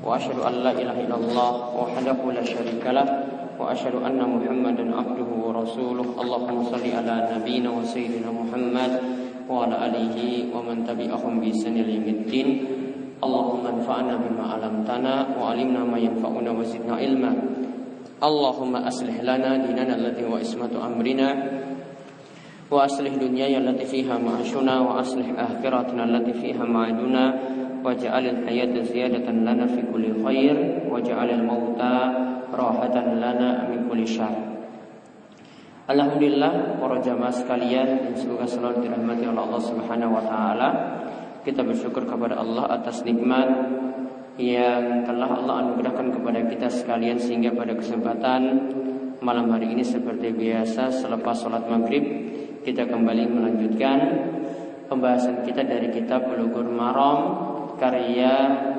Wa asyhadu an la ilaha illallah wahdahu la syarika lah, wa asyhadu anna Muhammadan abduhu wa rasuluh. Allahumma shalli ala nabiyyina wa sayyidina Muhammad wa ala alihi wa man tabi'ahum bi ihsan ila yaumiddin. Allahumma anfa'na bima 'allamtana wa 'allimna ma yanfa'una wa zidna ilma. Allahumma aslih lana dinana allati wa ismatu amrina, wa aslih dunyaya allati fiha ma'ashuna, wa aslih akhiratana allati fiha ma'aduna, waj'alil hayata ziyadatan lana fi kulli khair, waj'alil mauta rahatan lana min kulli syarr. Alhamdulillah, para jamaah sekalian yang semoga selalu dirahmati oleh Allah Subhanahu wa taala. Kita bersyukur kepada Allah atas nikmat yang telah Allah anugerahkan kepada kita sekalian, sehingga pada kesempatan malam hari ini seperti biasa selepas sholat maghrib kita kembali melanjutkan pembahasan kita dari kitab Bulughul Maram karya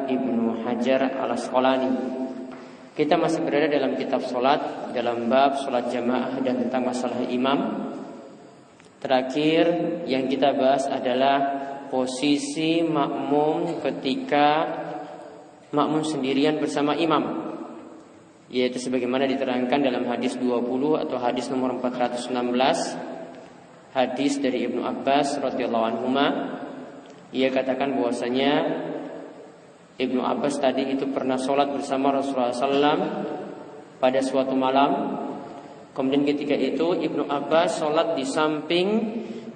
Ibnu Hajar Al-Asqalani. Kita masih berada dalam kitab sholat, dalam bab sholat jamaah dan tentang masalah imam. Terakhir yang kita bahas adalah posisi makmum ketika makmum sendirian bersama imam. yaitu sebagaimana diterangkan dalam hadis 20 atau hadis nomor 416, hadis dari Ibnu Abbas radhiyallahu anhuma. Ia katakan bahwasanya Ibnu Abbas tadi itu pernah sholat bersama Rasulullah SAW pada suatu malam. Kemudian ketika itu Ibnu Abbas sholat di samping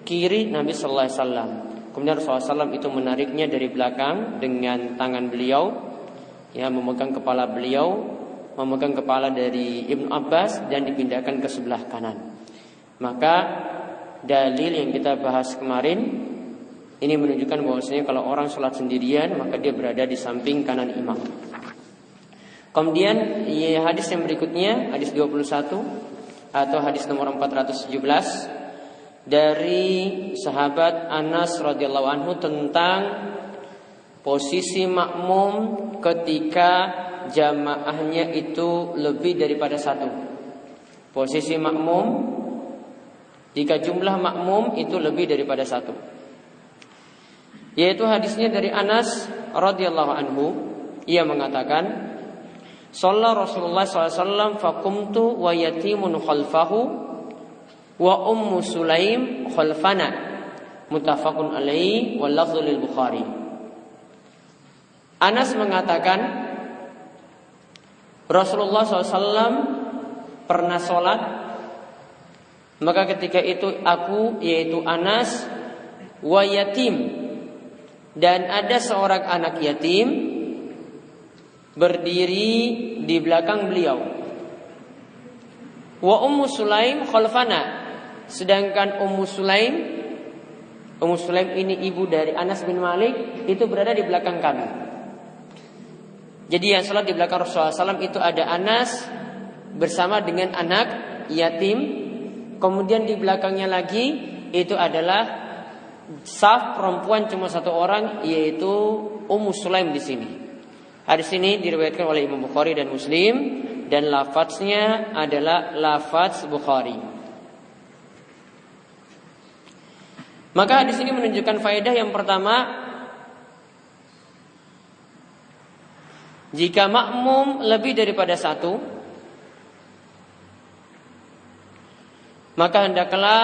kiri Nabi Sallallahu Alaihi Wasallam. Kemudian Rasulullah SAW itu menariknya dari belakang dengan tangan beliau, ya, memegang kepala beliau, memegang kepala dari Ibnu Abbas dan dipindahkan ke sebelah kanan. Maka dalil yang kita bahas kemarin ini menunjukkan bahwasanya kalau orang sholat sendirian maka dia berada di samping kanan imam. Kemudian hadis yang berikutnya, hadis 21 atau hadis nomor 417 dari sahabat Anas radhiyallahu anhu tentang posisi makmum ketika jamaahnya itu lebih daripada satu. Posisi makmum jika jumlah makmum itu lebih daripada satu. Yaitu hadisnya dari Anas radhiyallahu anhu, ia mengatakan, "Shalla Rasulullah SAW faqumtu wa yatimun khalfahu wa ummu Sulaim khalfana." Muttafaqun alaihi wal lafdhu lil Bukhari. Anas mengatakan Rasulullah SAW pernah sholat, maka ketika itu aku, yaitu Anas, wa yatim, dan ada seorang anak yatim berdiri di belakang beliau. Wa ummu Sulaim khalfana, sedangkan Ummu Sulaim ini ibu dari Anas bin Malik, itu berada di belakang kami. Jadi yang salat di belakang Rasulullah SAW itu ada Anas bersama dengan anak yatim. Kemudian di belakangnya lagi itu adalah saf perempuan cuma satu orang, yaitu Ummu Sulaim di sini. Hadis ini diriwayatkan oleh Imam Bukhari dan Muslim dan lafaznya adalah lafaz Bukhari. Maka hadis ini menunjukkan faedah yang pertama, jika makmum lebih daripada satu, maka hendaklah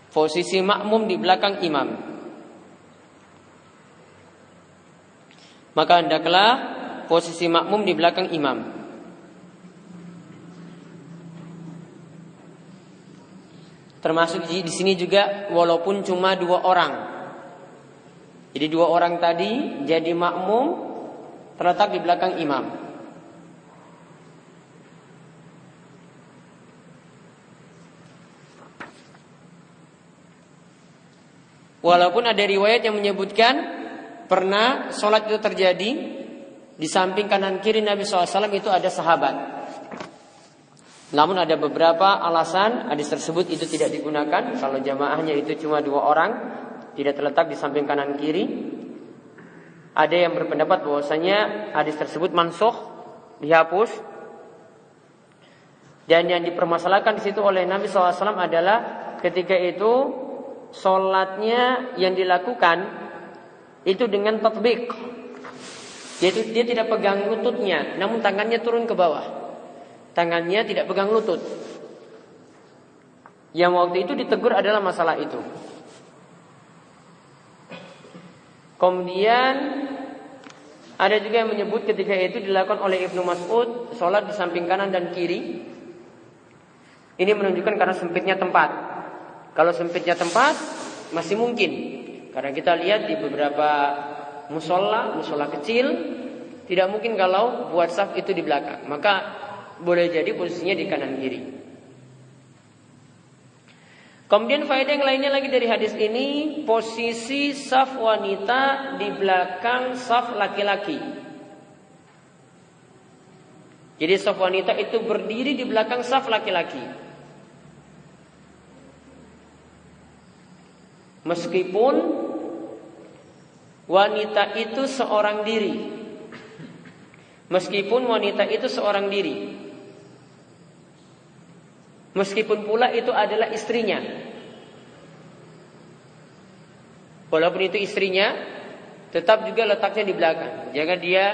posisi makmum di belakang imam. Maka hendaklah posisi makmum di belakang imam. Termasuk di sini juga walaupun cuma 2 orang. Jadi 2 orang tadi jadi makmum terletak di belakang imam. Walaupun ada riwayat yang menyebutkan pernah sholat itu terjadi di samping kanan kiri Nabi SAW itu ada sahabat. Namun ada beberapa alasan hadis tersebut itu tidak digunakan. Kalau jamaahnya itu cuma 2 orang, tidak terletak di samping kanan kiri. Ada yang berpendapat bahwasanya hadis tersebut mansukh, dihapus. Dan yang dipermasalahkan di situ oleh Nabi SAW adalah ketika itu sholatnya yang dilakukan itu dengan tatbik, yaitu dia tidak pegang lututnya, namun tangannya turun ke bawah. Tangannya tidak pegang lutut. Yang waktu itu ditegur adalah masalah itu. Kemudian ada juga yang menyebut ketika itu dilakukan oleh Ibnu Mas'ud, sholat di samping kanan dan kiri. Ini menunjukkan karena sempitnya tempat. Kalau sempitnya tempat masih mungkin, karena kita lihat di beberapa musola kecil tidak mungkin kalau buat saf itu di belakang, maka boleh jadi posisinya di kanan kiri. Kemudian faedah yang lainnya lagi dari hadis ini, posisi saf wanita di belakang saf laki-laki. Jadi saf wanita itu berdiri di belakang saf laki-laki. Meskipun wanita itu seorang diri. Meskipun wanita itu seorang diri. Meskipun pula itu adalah istrinya. Walaupun itu istrinya, tetap juga letaknya di belakang. Jangan dia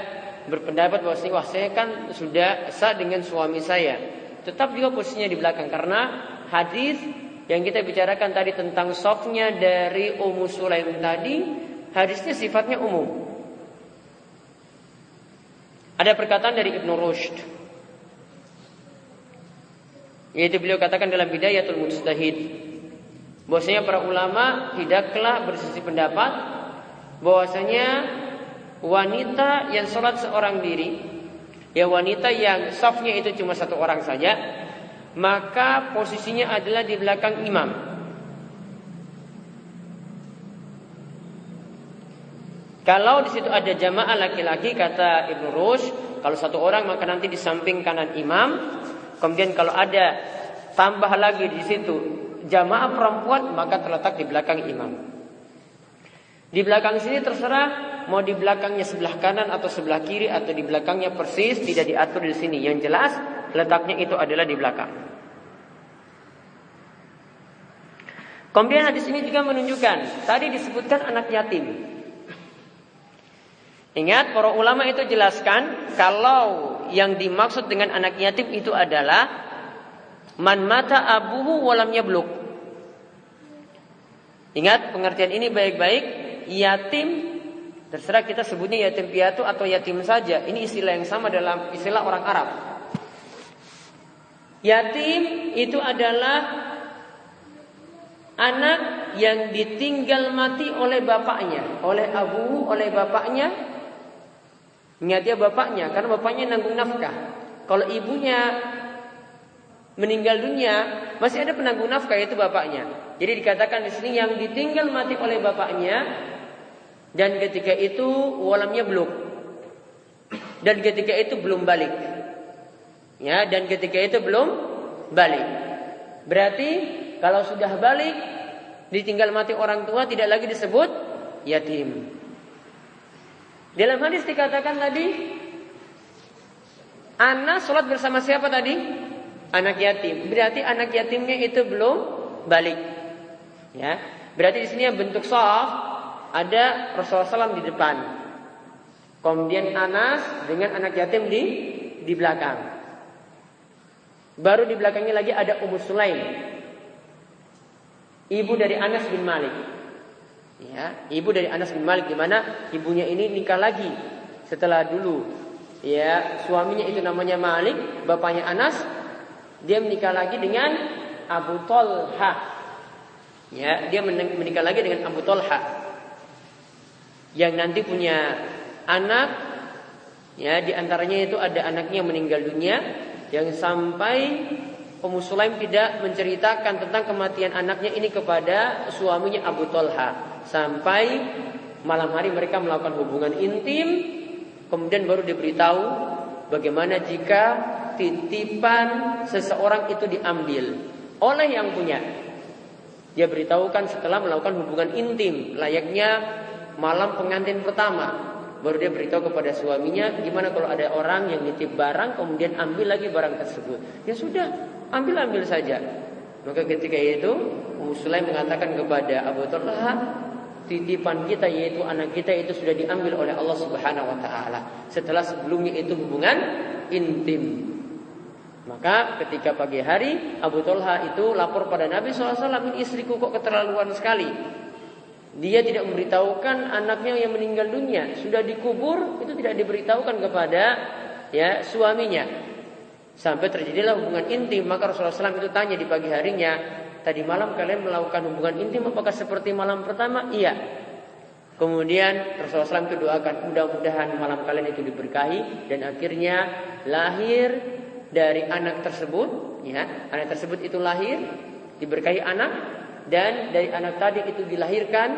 berpendapat bahwa wah saya kan sudah sah dengan suami saya, tetap juga posisinya di belakang, karena hadis yang kita bicarakan tadi tentang safnya dari Ummu Sulaim tadi, hadisnya sifatnya umum. Ada perkataan dari Ibnu Rushd, yaitu beliau katakan dalam Bidayatul Mujtahid, bahwasanya para ulama tidaklah bersisi pendapat bahwasanya wanita yang sholat seorang diri, ya wanita yang safnya itu cuma satu orang saja, maka posisinya adalah di belakang imam. Kalau di situ ada jamaah laki-laki, kata Ibnu Rushd, kalau satu orang maka nanti di samping kanan imam. Kemudian kalau ada tambah lagi di situ jamaah perempuan, maka terletak di belakang imam. Di belakang sini terserah mau di belakangnya sebelah kanan atau sebelah kiri atau di belakangnya persis, tidak diatur di sini. Yang jelas letaknya itu adalah di belakang. Kemudian hadis ini juga menunjukkan, tadi disebutkan anak yatim. Ingat, para ulama itu jelaskan kalau yang dimaksud dengan anak yatim itu adalah man mata abuhu walam yablugh. Ingat pengertian ini baik-baik. Yatim, terserah kita sebutnya yatim piatu atau yatim saja. Ini istilah yang sama dalam istilah orang Arab. Yatim itu adalah anak yang ditinggal mati oleh bapaknya, oleh abu, oleh bapaknya. Ingat ya bapaknya, karena bapaknya nanggung nafkah. Kalau ibunya meninggal dunia, masih ada penanggung nafkah, yaitu bapaknya. Jadi dikatakan di sini yang ditinggal mati oleh bapaknya, dan ketika itu walamnya belum, dan ketika itu belum balik. Ya, dan ketika itu belum balik. Berarti kalau sudah balik, ditinggal mati orang tua, tidak lagi disebut yatim. Dalam hadis dikatakan tadi, anak sholat bersama siapa tadi? Anak yatim. Berarti anak yatimnya itu belum balik. Ya, berarti di sini yang bentuk shaf ada Rasulullah SAW di depan. Kemudian Anas dengan anak yatim di belakang. Baru di belakangnya lagi ada Ummu Sulaim, ibu dari Anas bin Malik. Ya, ibu dari Anas bin Malik, di mana ibunya ini nikah lagi setelah dulu. Ya, suaminya itu namanya Malik, bapaknya Anas, dia menikah lagi dengan Abu Talha. Ya, dia menikah lagi dengan Abu Talha, yang nanti punya anak. Ya, di antaranya itu ada anaknya yang meninggal dunia, yang sampai Ummu Sulaim tidak menceritakan tentang kematian anaknya ini kepada suaminya Abu Talha. Sampai malam hari mereka melakukan hubungan intim, kemudian baru diberitahu bagaimana jika titipan seseorang itu diambil oleh yang punya. Dia beritahukan setelah melakukan hubungan intim, layaknya malam pengantin pertama. Baru dia beritahu kepada suaminya, gimana kalau ada orang yang nitip barang kemudian ambil lagi barang tersebut. Ya sudah, ambil saja. Maka ketika itu Ummu Sulaim mengatakan kepada Abu Talha, titipan kita yaitu anak kita itu sudah diambil oleh Allah Subhanahu wa taala setelah sebelumnya itu hubungan intim. Maka ketika pagi hari Abu Talha itu lapor pada Nabi SAW, ini istriku kok keterlaluan sekali. Dia tidak memberitahukan anaknya yang meninggal dunia, sudah dikubur itu tidak diberitahukan kepada suaminya. Sampai terjadilah hubungan intim. Maka Rasulullah SAW itu tanya di pagi harinya, tadi malam kalian melakukan hubungan intim apakah seperti malam pertama? Iya. Kemudian Rasulullah SAW itu doakan, mudah-mudahan malam kalian itu diberkahi. Dan akhirnya lahir dari anak tersebut, anak tersebut itu lahir, diberkahi anak. Dan dari anak tadi itu dilahirkan,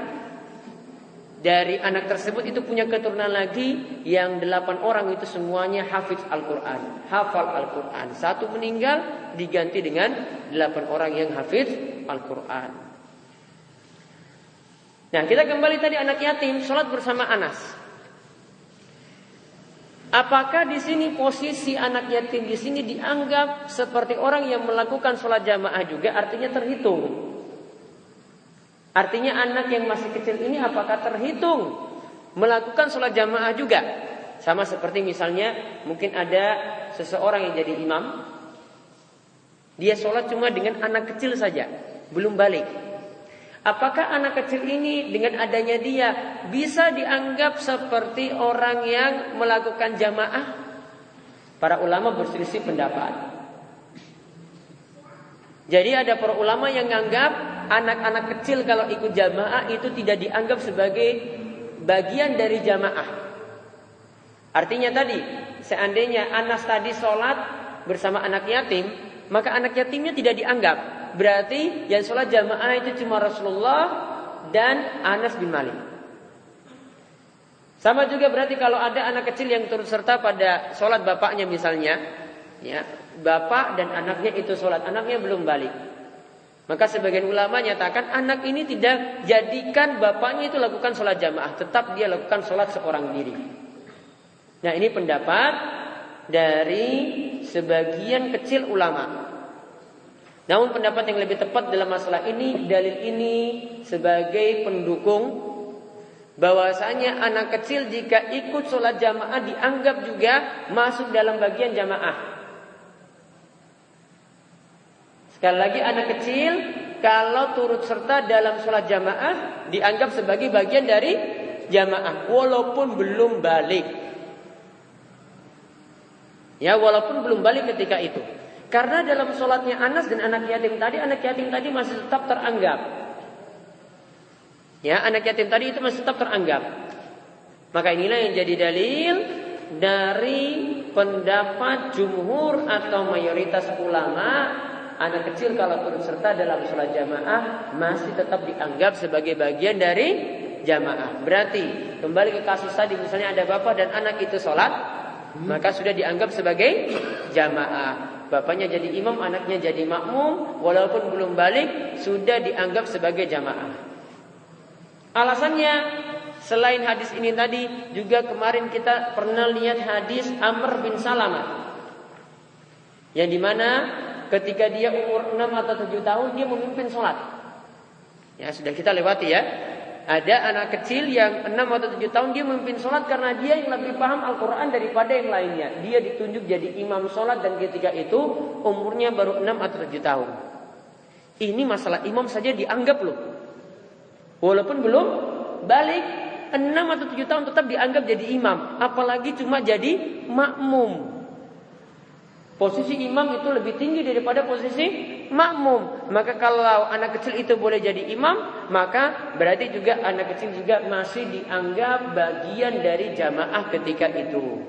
dari anak tersebut itu punya keturunan lagi yang 8 orang itu semuanya hafiz Al-Quran, hafal Al-Quran. Satu meninggal diganti dengan 8 orang yang hafiz Al-Quran. Nah, kita kembali tadi anak yatim sholat bersama Anas. Apakah di sini posisi anak yatim di sini dianggap seperti orang yang melakukan sholat jamaah juga? Artinya terhitung. Artinya anak yang masih kecil ini apakah terhitung melakukan sholat jamaah juga? Sama seperti misalnya mungkin ada seseorang yang jadi imam, dia sholat cuma dengan anak kecil saja, belum balik. Apakah anak kecil ini dengan adanya dia bisa dianggap seperti orang yang melakukan jamaah? Para ulama berselisih pendapat. Jadi ada para ulama yang menganggap anak-anak kecil kalau ikut jamaah itu tidak dianggap sebagai bagian dari jamaah. Artinya tadi, seandainya Anas tadi sholat bersama anak yatim, maka anak yatimnya tidak dianggap. Berarti yang sholat jamaah itu cuma Rasulullah dan Anas bin Malik. Sama juga berarti kalau ada anak kecil yang turut serta pada sholat bapaknya misalnya, ya, bapak dan anaknya itu sholat, anaknya belum balik. Maka sebagian ulama nyatakan anak ini tidak jadikan bapaknya itu lakukan sholat jamaah, tetap dia lakukan sholat seorang diri. Nah, ini pendapat dari sebagian kecil ulama. Namun pendapat yang lebih tepat dalam masalah ini, dalil ini sebagai pendukung bahwasanya anak kecil jika ikut sholat jamaah dianggap juga masuk dalam bagian jamaah. Sekali lagi, anak kecil kalau turut serta dalam sholat jamaah dianggap sebagai bagian dari jamaah walaupun belum balik. Ya, walaupun belum balik ketika itu. Karena dalam sholatnya Anas dan anak yatim tadi masih tetap teranggap. Ya, anak yatim tadi itu masih tetap teranggap. Maka inilah yang jadi dalil dari pendapat jumhur atau mayoritas ulama, anak kecil kalau turut serta dalam sholat jamaah masih tetap dianggap sebagai bagian dari jamaah. Berarti kembali ke kasus tadi, misalnya ada bapak dan anak itu sholat, maka sudah dianggap sebagai jamaah. Bapaknya jadi imam, anaknya jadi makmum, walaupun belum balik sudah dianggap sebagai jamaah. Alasannya selain hadis ini tadi, juga kemarin kita pernah lihat hadis Amr bin Salamah, yang dimana ketika dia umur 6 atau 7 tahun dia memimpin sholat. Ya, sudah kita lewati ya. Ada anak kecil yang 6 atau 7 tahun dia memimpin sholat karena dia yang lebih paham Al-Quran daripada yang lainnya. Dia ditunjuk jadi imam sholat dan ketika itu umurnya baru 6 atau 7 tahun. Ini masalah imam saja dianggap loh. Walaupun belum balik, 6 atau 7 tahun tetap dianggap jadi imam. Apalagi cuma jadi makmum. Posisi imam itu lebih tinggi daripada posisi makmum. Maka kalau anak kecil itu boleh jadi imam, maka berarti juga anak kecil juga masih dianggap bagian dari jamaah ketika itu.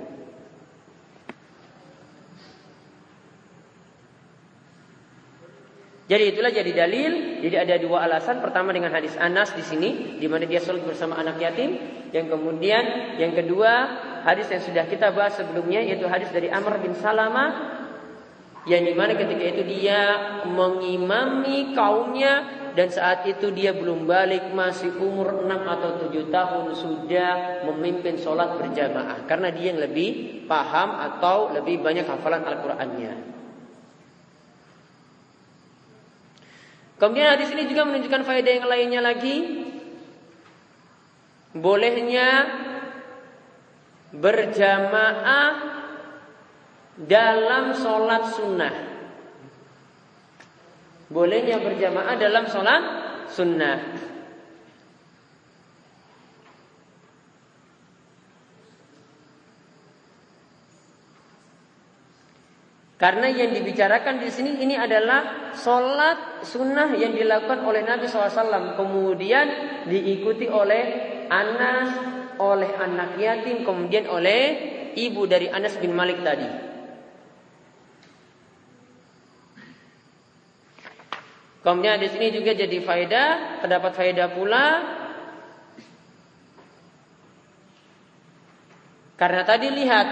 Jadi itulah jadi dalil. Jadi ada dua alasan. Pertama dengan hadis Anas di sini, di mana dia sholat bersama anak yatim. Yang kemudian yang kedua hadis yang sudah kita bahas sebelumnya, yaitu hadis dari Amr bin Salamah, yang dimana ketika itu dia mengimami kaumnya dan saat itu dia belum balik, masih umur 6 atau 7 tahun sudah memimpin sholat berjamaah karena dia yang lebih paham atau lebih banyak hafalan Al-Qur'annya. Kemudian hadis ini juga menunjukkan faedah yang lainnya lagi, bolehnya berjamaah dalam sholat sunnah. Bolehnya berjamaah dalam sholat sunnah. Karena yang dibicarakan di sini ini adalah sholat sunnah yang dilakukan oleh Nabi SAW, kemudian diikuti oleh Anas, oleh anak yatim, kemudian oleh ibu dari Anas bin Malik tadi. Kemudian di sini juga jadi faedah, terdapat faedah pula. Karena tadi lihat,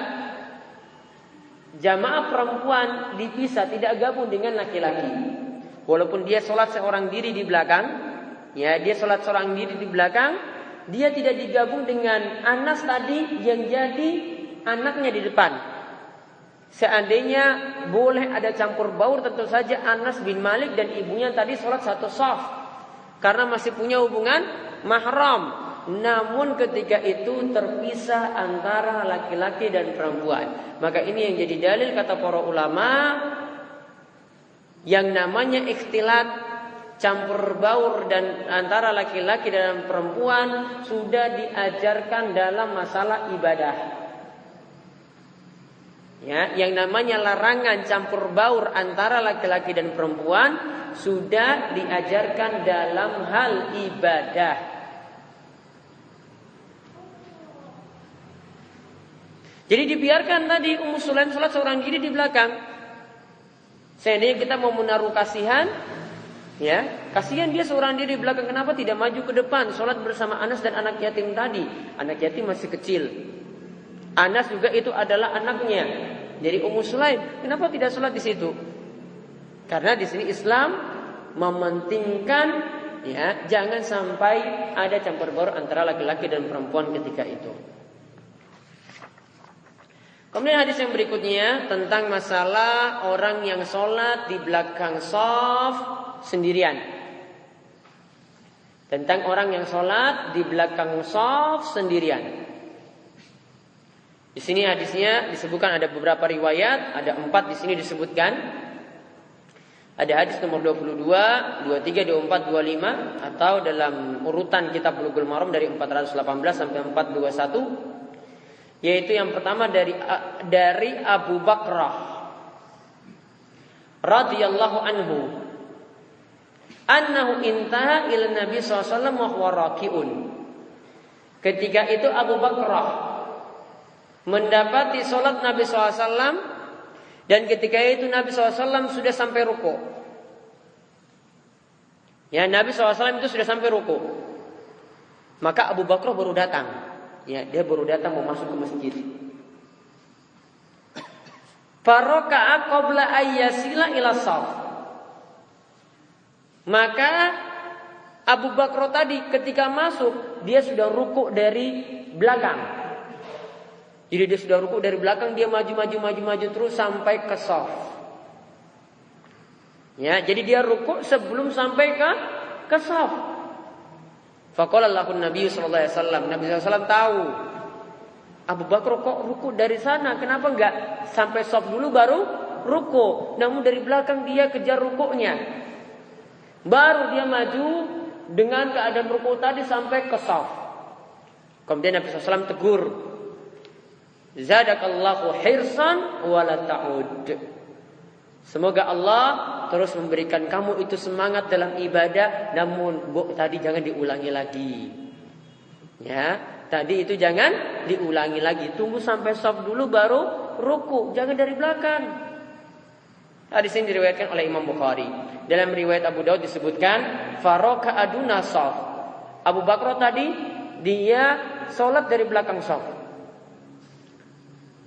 jamaah perempuan dipisah, tidak gabung dengan laki-laki. Walaupun dia sholat seorang diri di belakang, ya dia sholat seorang diri di belakang, dia tidak digabung dengan Anas tadi yang jadi anaknya di depan. Seandainya boleh ada campur baur, tentu saja Anas bin Malik dan ibunya tadi sholat satu shaf, karena masih punya hubungan mahram. namun ketika itu terpisah antara laki-laki dan perempuan. Maka ini yang jadi dalil kata para ulama, yang namanya ikhtilat, campur baur dan antara laki-laki dan perempuan sudah diajarkan dalam masalah ibadah. Ya, yang namanya larangan campur baur antara laki-laki dan perempuan sudah diajarkan dalam hal ibadah. Jadi dibiarkan tadi Ummu Sulaim sholat seorang diri di belakang. Seandainya kita mau menaruh kasihan, ya, kasihan dia seorang diri di belakang, kenapa tidak maju ke depan sholat bersama Anas dan anak yatim tadi? Anak yatim masih kecil. Anas juga itu adalah anaknya dari Ummu Sulaim. Kenapa tidak sholat di situ? Karena di sini Islam mementingkan, ya, jangan sampai ada campur baur antara laki-laki dan perempuan ketika itu. Kemudian hadis yang berikutnya tentang masalah orang yang sholat di belakang shaf sendirian. Tentang orang yang sholat di belakang shaf sendirian. Di sini hadisnya disebutkan ada beberapa riwayat, ada 4 di sini disebutkan. Ada hadis nomor 22, 23, 24, 25 atau dalam urutan kitab Bulughul Maram dari 418 sampai 421. Yaitu yang pertama dari Abu Bakrah radhiyallahu anhu, annahu intaha ila Nabi sallallahu alaihi wasallam wa huwa raki'un. Ketika itu Abu Bakrah mendapati salat Nabi sallallahu alaihi wasallam, dan ketika itu Nabi sallallahu alaihi wasallam sudah sampai ruku. Ya, Nabi sallallahu alaihi wasallam itu sudah sampai ruku. Maka Abu Bakrah baru datang. Ya, dia baru datang mau masuk ke masjid. Faraka'a qabla ayyasila ila shaf. Maka Abu Bakar tadi ketika masuk dia sudah ruku dari belakang. Jadi dia sudah ruku dari belakang, dia maju terus sampai ke shaf. Ya, jadi dia ruku sebelum sampai ke shaf. Faqala lahu Nabi sallallahu alaihi wasallam. Nabi sallallahu alaihi wasallam tahu Abu Bakar kok ruku dari sana, kenapa enggak sampai shaf dulu baru ruku? Namun dari belakang dia kejar rukuknya. Baru dia maju dengan keadaan ruku tadi sampai ke shaf. Kemudian Nabi sallallahu alaihi wasallam tegur, zadakallahu hirsan wa la ta'ud. Semoga Allah terus memberikan kamu itu semangat dalam ibadah, namun tadi jangan diulangi lagi. Ya, tadi itu jangan diulangi lagi. Tunggu sampai shaf dulu baru ruku, jangan dari belakang. Hadis ini diriwayatkan oleh Imam Bukhari. Dalam riwayat Abu Daud disebutkan faraka aduna shaf. Abu Bakar tadi dia sholat dari belakang shaf.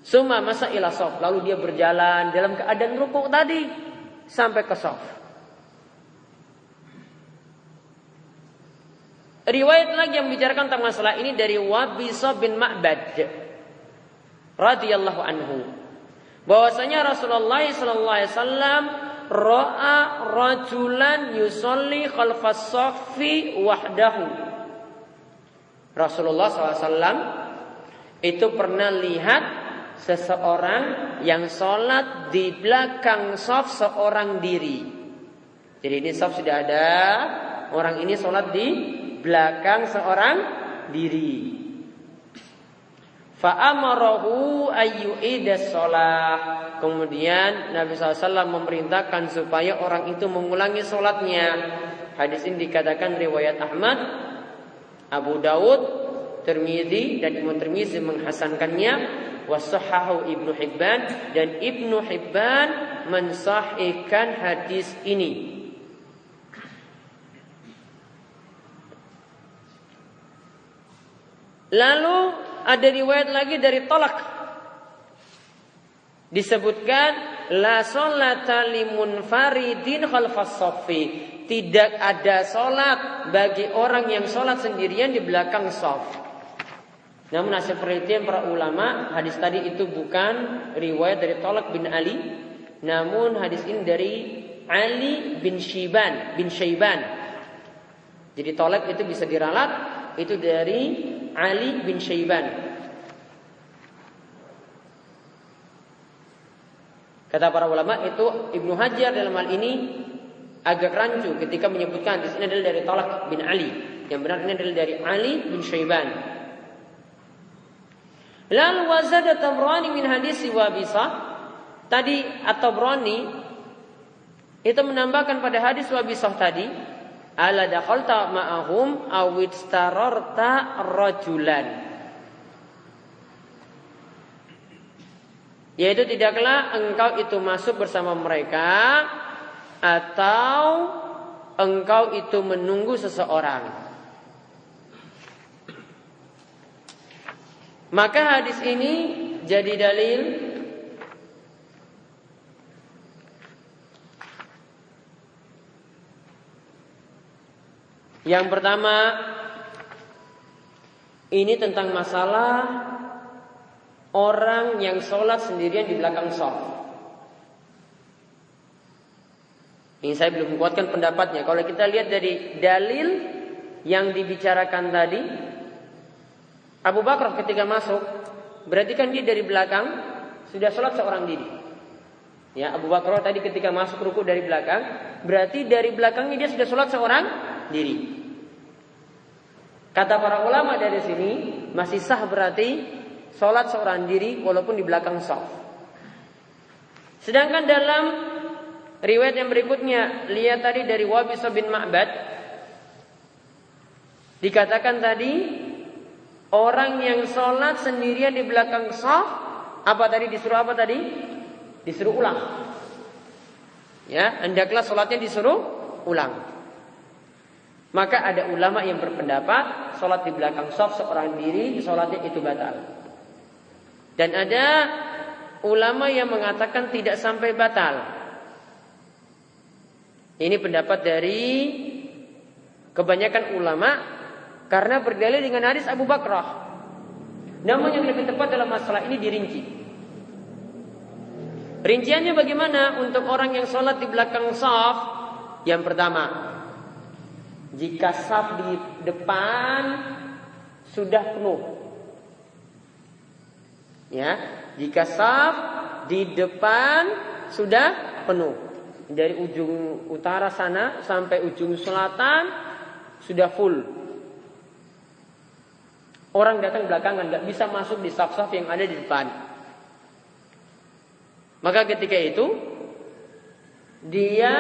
Suma masa ila shaf, lalu dia berjalan dalam keadaan rukuk tadi sampai ke shaf. Riwayat lagi yang membicarakan tentang masalah ini dari Wabisa bin Ma'bad radhiyallahu anhu, bahwasanya Rasulullah sallallahu alaihi wasallam ra'a rajulan yusolli khalfas shaffi wahdahu. Rasulullah sallallahu alaihi wasallam itu pernah lihat seseorang yang sholat di belakang shaf seorang diri. Jadi ini shaf sudah ada, orang ini sholat di belakang seorang diri. Fa'amarahu ayyu'idas sholat. Kemudian Nabi SAW memerintahkan supaya orang itu mengulangi sholatnya. Hadis ini dikatakan riwayat Ahmad, Abu Daud, Tirmidzi dan Imam Tirmidzi menghasankannya. Washahahu Ibnu Hibban, dan Ibnu Hibban mensahihkan hadis ini. Lalu ada riwayat lagi dari Talak. Disebutkan la sholata limunfaridin khalfas shaffi. Tidak ada salat bagi orang yang salat sendirian di belakang shaf. Namun hasil penelitian para ulama, hadis tadi itu bukan riwayat dari Talak bin Ali, namun hadis ini dari Ali bin Syaiban. Jadi Talak itu bisa diralat Itu dari Ali bin Syaiban. Kata para ulama itu Ibnu Hajar dalam hal ini agak rancu ketika menyebutkan di sini adalah dari Talq bin Ali. Yang benar ini adalah dari Ali bin Syaiban. Lalu wazada Tabrani min hadis Wabisah. Tadi At-Tabrani itu menambahkan pada hadis Wabisah tadi, ala dakhalta ma'ahum awid stararta rajulan. Yaitu tidaklah engkau itu masuk bersama mereka atau engkau itu menunggu seseorang. Maka hadis ini jadi dalil yang pertama, ini tentang masalah orang yang sholat sendirian di belakang shaf. Ini saya belum menguatkan pendapatnya. Kalau kita lihat dari dalil yang dibicarakan tadi, Abu Bakar ketika masuk, berarti kan dia dari belakang sudah sholat seorang diri. Ya, Abu Bakar tadi ketika masuk ruku dari belakang, berarti dari belakangnya dia sudah sholat seorang diri. Kata para ulama dari sini masih sah berarti sholat seorang diri walaupun di belakang shaf. Sedangkan dalam riwayat yang berikutnya, lihat tadi dari Wabisah bin Ma'bad, dikatakan tadi orang yang sholat sendirian di belakang shaf, apa tadi disuruh apa tadi? Disuruh ulang. Ya, hendaklah sholatnya disuruh ulang. Maka ada ulama yang berpendapat sholat di belakang shaf seorang diri, sholatnya itu batal. Dan ada ulama yang mengatakan tidak sampai batal. Ini pendapat dari kebanyakan ulama karena berdalil dengan hadis Abu Bakrah. Namun yang lebih tepat dalam masalah ini dirinci. Rinciannya bagaimana untuk orang yang sholat di belakang shaf? Yang pertama, jika shaf di depan sudah penuh, ya, jika shaf di depan sudah penuh, dari ujung utara sana sampai ujung selatan sudah full, orang datang belakangan nggak bisa masuk di shaf-shaf yang ada di depan, maka ketika itu dia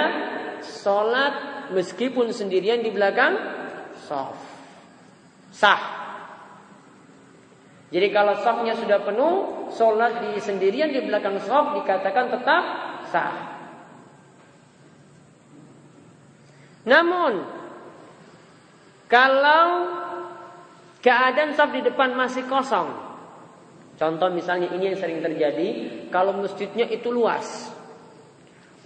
sholat meskipun sendirian di belakang shaf, sah. Jadi kalau shafnya sudah penuh, sholat di sendirian di belakang shaf dikatakan tetap sah. Namun kalau keadaan shaf di depan masih kosong, contoh misalnya ini yang sering terjadi, kalau masjidnya itu luas,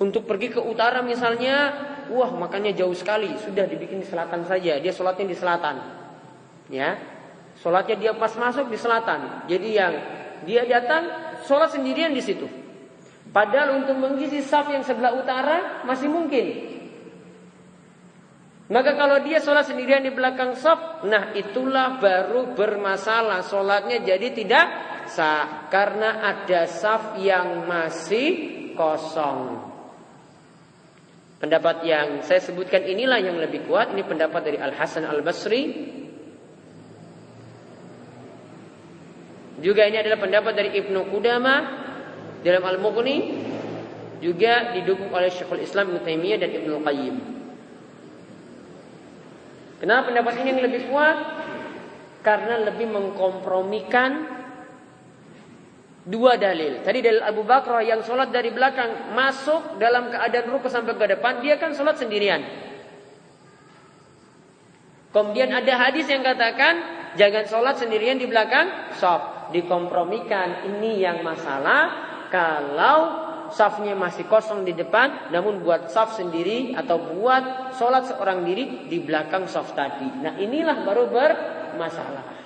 untuk pergi ke utara misalnya, wah makanya jauh sekali, sudah dibikin di selatan saja, dia sholatnya di selatan, ya, sholatnya dia pas masuk di selatan, jadi yang dia datang sholat sendirian di situ. Padahal untuk mengisi shaf yang sebelah utara masih mungkin. Maka kalau dia sholat sendirian di belakang shaf, nah itulah baru bermasalah, sholatnya jadi tidak sah karena ada shaf yang masih kosong. Pendapat yang saya sebutkan inilah yang lebih kuat. Ini pendapat dari Al-Hasan Al-Basri. Juga ini adalah pendapat dari Ibnu Qudamah dalam Al-Mughni. Juga didukung oleh Syekhul Islam Ibnu Taimiyah dan Ibnu Qayyim. Kenapa pendapat ini yang lebih kuat? Karena lebih mengkompromikan dua dalil. Tadi dalil Abu Bakrah yang sholat dari belakang masuk dalam keadaan ruku sampai ke depan, dia kan sholat sendirian. Kemudian ada hadis yang katakan jangan sholat sendirian di belakang shaf. Dikompromikan, ini yang masalah kalau shafnya masih kosong di depan, namun buat shaf sendiri atau buat sholat seorang diri di belakang shaf tadi. Nah inilah baru bermasalah.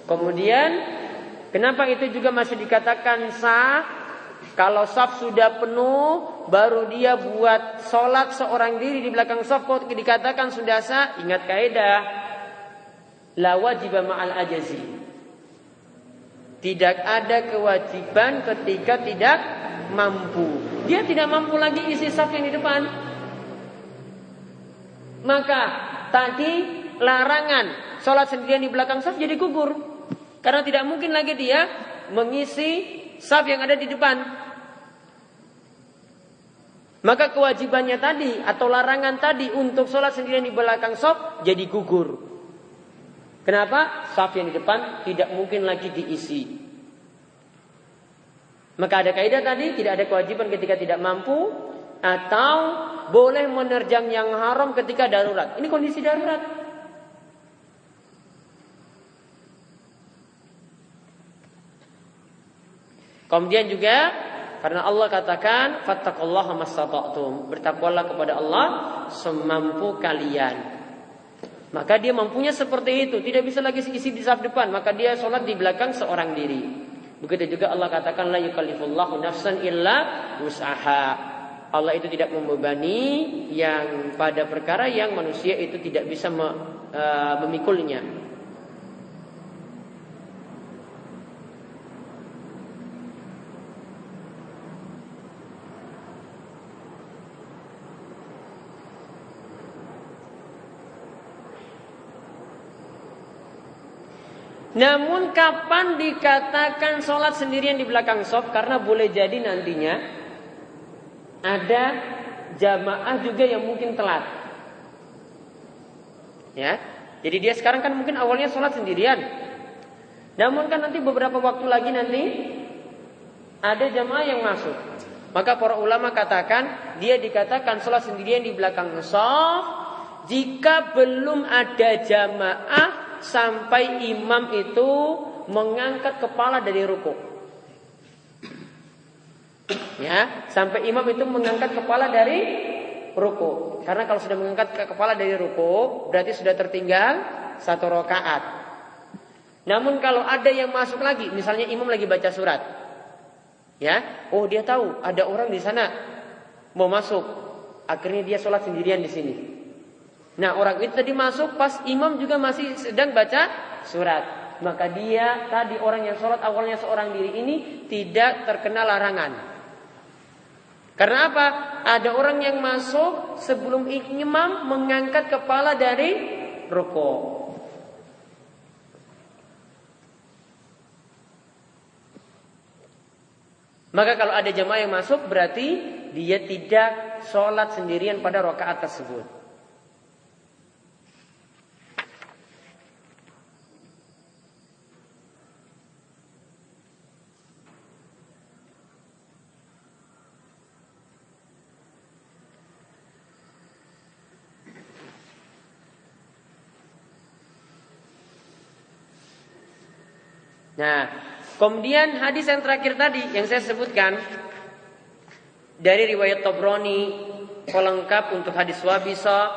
Kemudian kenapa itu juga masih dikatakan sah? Kalau saf sudah penuh, baru dia buat sholat seorang diri di belakang saf, kok dikatakan sudah sah? Ingat kaidah, la wajiba ma'al ajazi. Tidak ada kewajiban ketika tidak mampu. Dia tidak mampu lagi isi saf yang di depan. Maka tadi larangan sholat sendirian di belakang saf jadi gugur. Karena tidak mungkin lagi dia mengisi saf yang ada di depan. Maka kewajibannya tadi atau larangan tadi untuk sholat sendirian di belakang saf jadi gugur. Kenapa? Saf yang di depan tidak mungkin lagi diisi. Maka ada kaidah tadi, tidak ada kewajiban ketika tidak mampu, atau boleh menerjang yang haram ketika darurat. Ini kondisi darurat. Kemudian juga karena Allah katakan fattaqullaha mastata'tum, bertakwalah kepada Allah semampu kalian. Maka dia mampunya seperti itu, tidak bisa lagi isi di saf depan, maka dia sholat di belakang seorang diri. Begitu juga Allah katakan la yukallifullahu nafsan illa wus'aha. Allah itu tidak membebani yang pada perkara yang manusia itu tidak bisa memikulnya. Namun kapan dikatakan sholat sendirian di belakang shaf? Karena boleh jadi nantinya ada jamaah juga yang mungkin telat. Ya, jadi dia sekarang kan mungkin awalnya sholat sendirian. Namun kan nanti beberapa waktu lagi nanti ada jamaah yang masuk. Maka para ulama katakan dia dikatakan sholat sendirian di belakang shaf jika belum ada jamaah sampai imam itu mengangkat kepala dari ruku. Ya, sampai imam itu mengangkat kepala dari ruku. Karena kalau sudah mengangkat kepala dari ruku, berarti sudah tertinggal 1 rakaat. Namun kalau ada yang masuk lagi, misalnya imam lagi baca surat. Ya, oh dia tahu ada orang di sana mau masuk. Akhirnya dia sholat sendirian di sini. Nah, orang itu tadi masuk pas imam juga masih sedang baca surat. Maka dia tadi orang yang sholat awalnya seorang diri ini tidak terkena larangan. Karena apa? Ada orang yang masuk sebelum imam mengangkat kepala dari rukuk. Maka kalau ada jamaah yang masuk berarti dia tidak sholat sendirian pada rakaat tersebut. Nah, kemudian hadis yang terakhir tadi yang saya sebutkan dari riwayat Tabrani, pelengkap untuk hadis Wabisa.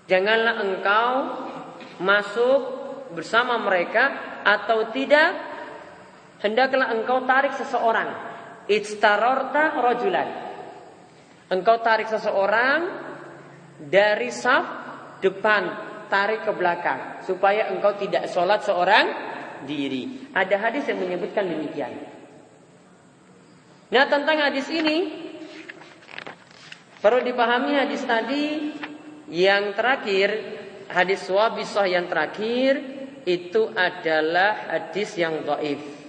Janganlah engkau masuk bersama mereka atau tidak, hendaklah engkau tarik seseorang. Itstarorta rajulan. Engkau tarik seseorang dari saf depan, tarik ke belakang supaya engkau tidak sholat seorang diri. Ada hadis yang menyebutkan demikian. Nah, tentang hadis ini perlu dipahami hadis tadi yang terakhir, hadis Wabisah yang terakhir itu adalah hadis yang dhaif.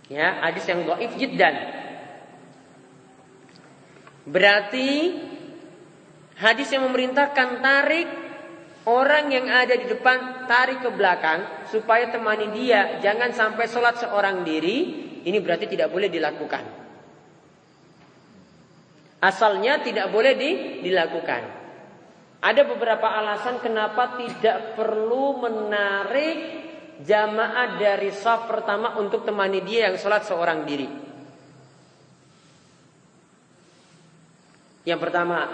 Ya, hadis yang dhaif jiddan. Berarti hadis yang memerintahkan tarik orang yang ada di depan, tarik ke belakang supaya temani dia, jangan sampai sholat seorang diri, ini berarti tidak boleh dilakukan. Asalnya tidak boleh dilakukan. Ada beberapa alasan kenapa tidak perlu menarik jamaah dari shaf pertama untuk temani dia yang sholat seorang diri. Yang pertama,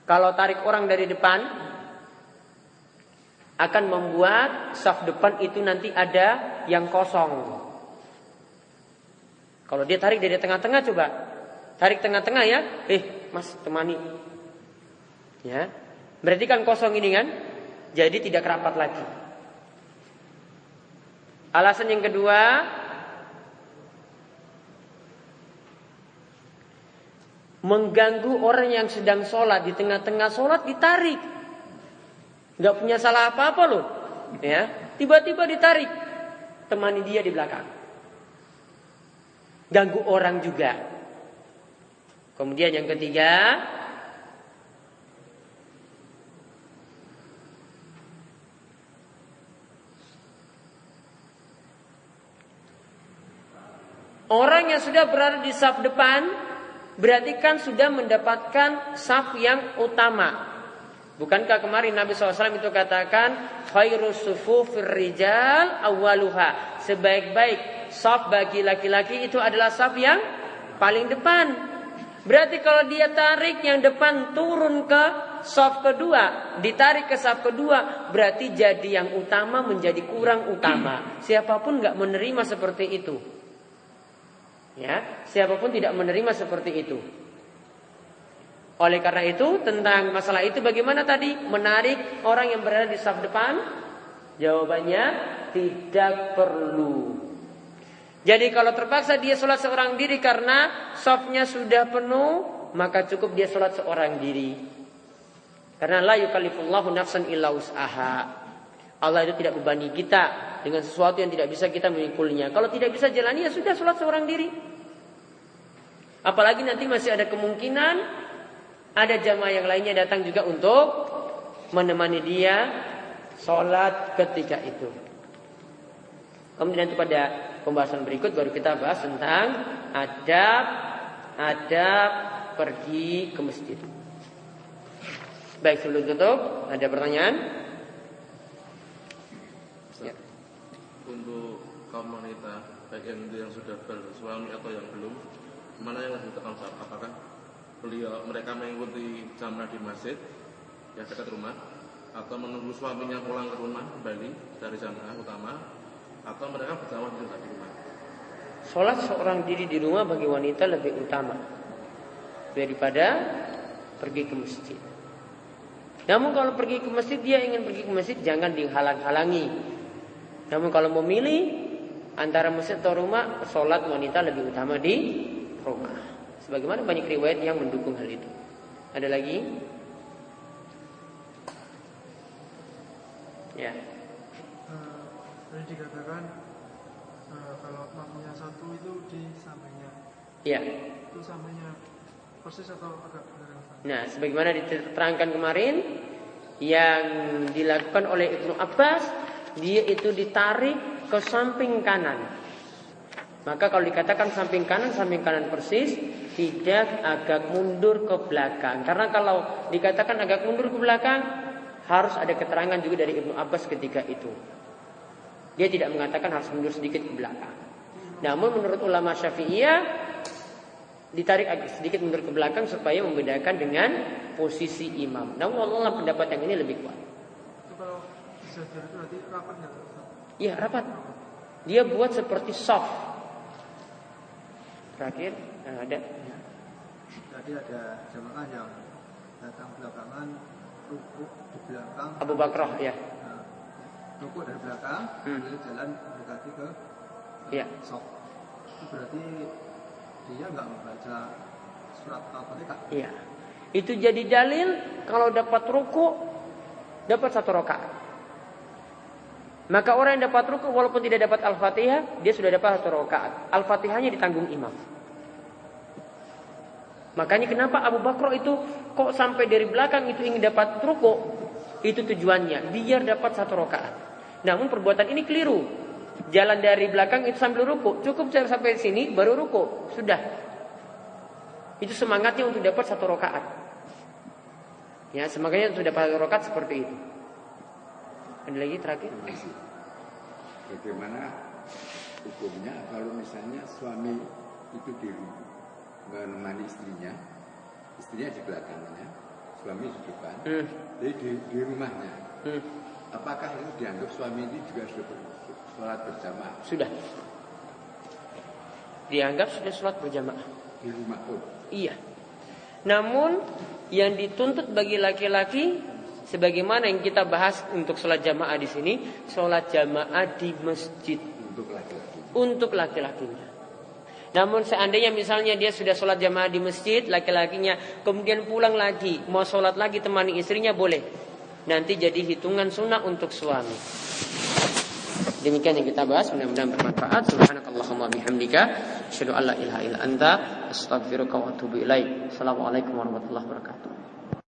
kalau tarik orang dari depan, akan membuat saf depan itu nanti ada yang kosong. Kalau dia tarik dari tengah-tengah, coba tarik tengah-tengah ya, mas temani, ya, berarti kan kosong ini kan, jadi tidak rapat lagi. Alasan yang kedua, mengganggu orang yang sedang sholat, di tengah-tengah sholat ditarik. Gak punya salah apa-apa loh, ya. Tiba-tiba ditarik, temani dia di belakang. Ganggu orang juga. Kemudian yang ketiga, orang yang sudah berada di saf depan berarti kan sudah mendapatkan saf yang utama. Bukankah kemarin Nabi SAW itu katakan khairus sufufir rijal awwaluha, sebaik-baik saf bagi laki-laki itu adalah saf yang paling depan. Berarti kalau dia tarik yang depan turun ke saf kedua, ditarik ke saf kedua, berarti jadi yang utama menjadi kurang utama. Siapapun gak menerima seperti itu, ya, siapapun tidak menerima seperti itu. Oleh karena itu, tentang masalah itu bagaimana tadi menarik orang yang berada di saf depan? Jawabannya tidak perlu. Jadi kalau terpaksa dia sholat seorang diri karena safnya sudah penuh, maka cukup dia sholat seorang diri. Karena la yukallifullahu nafsan illa wus'aha. Allah itu tidak bebani kita dengan sesuatu yang tidak bisa kita memikulnya. Kalau tidak bisa jalani, ya sudah sholat seorang diri. Apalagi nanti masih ada kemungkinan ada jamaah yang lainnya datang juga untuk menemani dia sholat ketika itu. Kemudian nanti pada pembahasan berikut baru kita bahas tentang adab pergi ke masjid. Baik, sebelum tutup, ada pertanyaan? Ya. Untuk kaum wanita, baik yang sudah bersuami atau yang belum, mana yang lebih terkontrol? Apakah mereka mengikuti jamaah di masjid yang dekat rumah, atau menunggu suaminya pulang ke rumah kembali dari jamaah utama, atau mereka berjamaah di rumah? Sholat seorang diri di rumah bagi wanita lebih utama daripada pergi ke masjid. Namun kalau pergi ke masjid, dia ingin pergi ke masjid, jangan dihalang-halangi. Namun kalau memilih antara masjid atau rumah, sholat wanita lebih utama di rumah. Sebagaimana banyak riwayat yang mendukung hal itu. Ada lagi? Ya. Tadi dikatakan kalau makmumnya satu itu di sampingnya. Ya. Itu sampingnya persis atau agak belakang? Nah, sebagaimana diterangkan kemarin, yang dilakukan oleh Ibnu Abbas, dia itu ditarik ke samping kanan. Maka kalau dikatakan samping kanan persis, tidak agak mundur ke belakang. Karena kalau dikatakan agak mundur ke belakang, harus ada keterangan juga dari Ibnu Abbas ketika itu. Dia tidak mengatakan harus mundur sedikit ke belakang. Namun menurut ulama Syafi'iyah, ditarik agak sedikit mundur ke belakang supaya membedakan dengan posisi imam. Namun Allah pendapat yang ini lebih kuat. Itu kalau sejajar itu berarti rapat nggak? Iya, rapat. Dia buat seperti soft. Terakhir ada. Tadi ada jamaah yang datang belakangan, rukuk di belakang. Abu Bakrah ya. Nah, rukuk dari belakang, kemudian jalan mendekati ke sok. Itu berarti dia nggak membaca surat Al-Fatihah. Iya. Itu jadi dalil kalau dapat rukuk dapat 1 rakaat. Maka orang yang dapat rukuk walaupun tidak dapat Al-Fatihah, dia sudah dapat 1 rakaat. Al-Fatihahnya ditanggung imam. Makanya kenapa Abu Bakar itu kok sampai dari belakang itu ingin dapat rukuk? Itu tujuannya, biar dapat 1 rakaat. Namun perbuatan ini keliru. Jalan dari belakang itu sambil rukuk, cukup sampai sini baru rukuk, sudah. Itu semangatnya untuk dapat 1 rakaat. Ya, semangatnya untuk dapat 1 rakaat seperti itu. Ada lagi terakhir? Bagaimana hukumnya kalau misalnya suami itu di rumah menemani istrinya di belakangnya, suami di depan, jadi di rumahnya. apakah itu dianggap suami ini juga sudah sholat berjamaah? Sudah. Dianggap sudah sholat berjamaah. Di rumah pun? Iya. Namun yang dituntut bagi laki-laki, sebagaimana yang kita bahas untuk sholat jamaah di sini, sholat jamaah di masjid. Untuk laki-lakinya. Namun seandainya misalnya dia sudah sholat jamaah di masjid, laki-lakinya kemudian pulang lagi, mau sholat lagi temani istrinya, boleh. Nanti jadi hitungan sunnah untuk suami. Demikian yang kita bahas, mudah-mudahan bermanfaat. Subhanakallahumma bihamdika, asyhadu an la ilaha illa anta, astaghfiruka wa atubu ilaik. Assalamualaikum warahmatullahi wabarakatuh.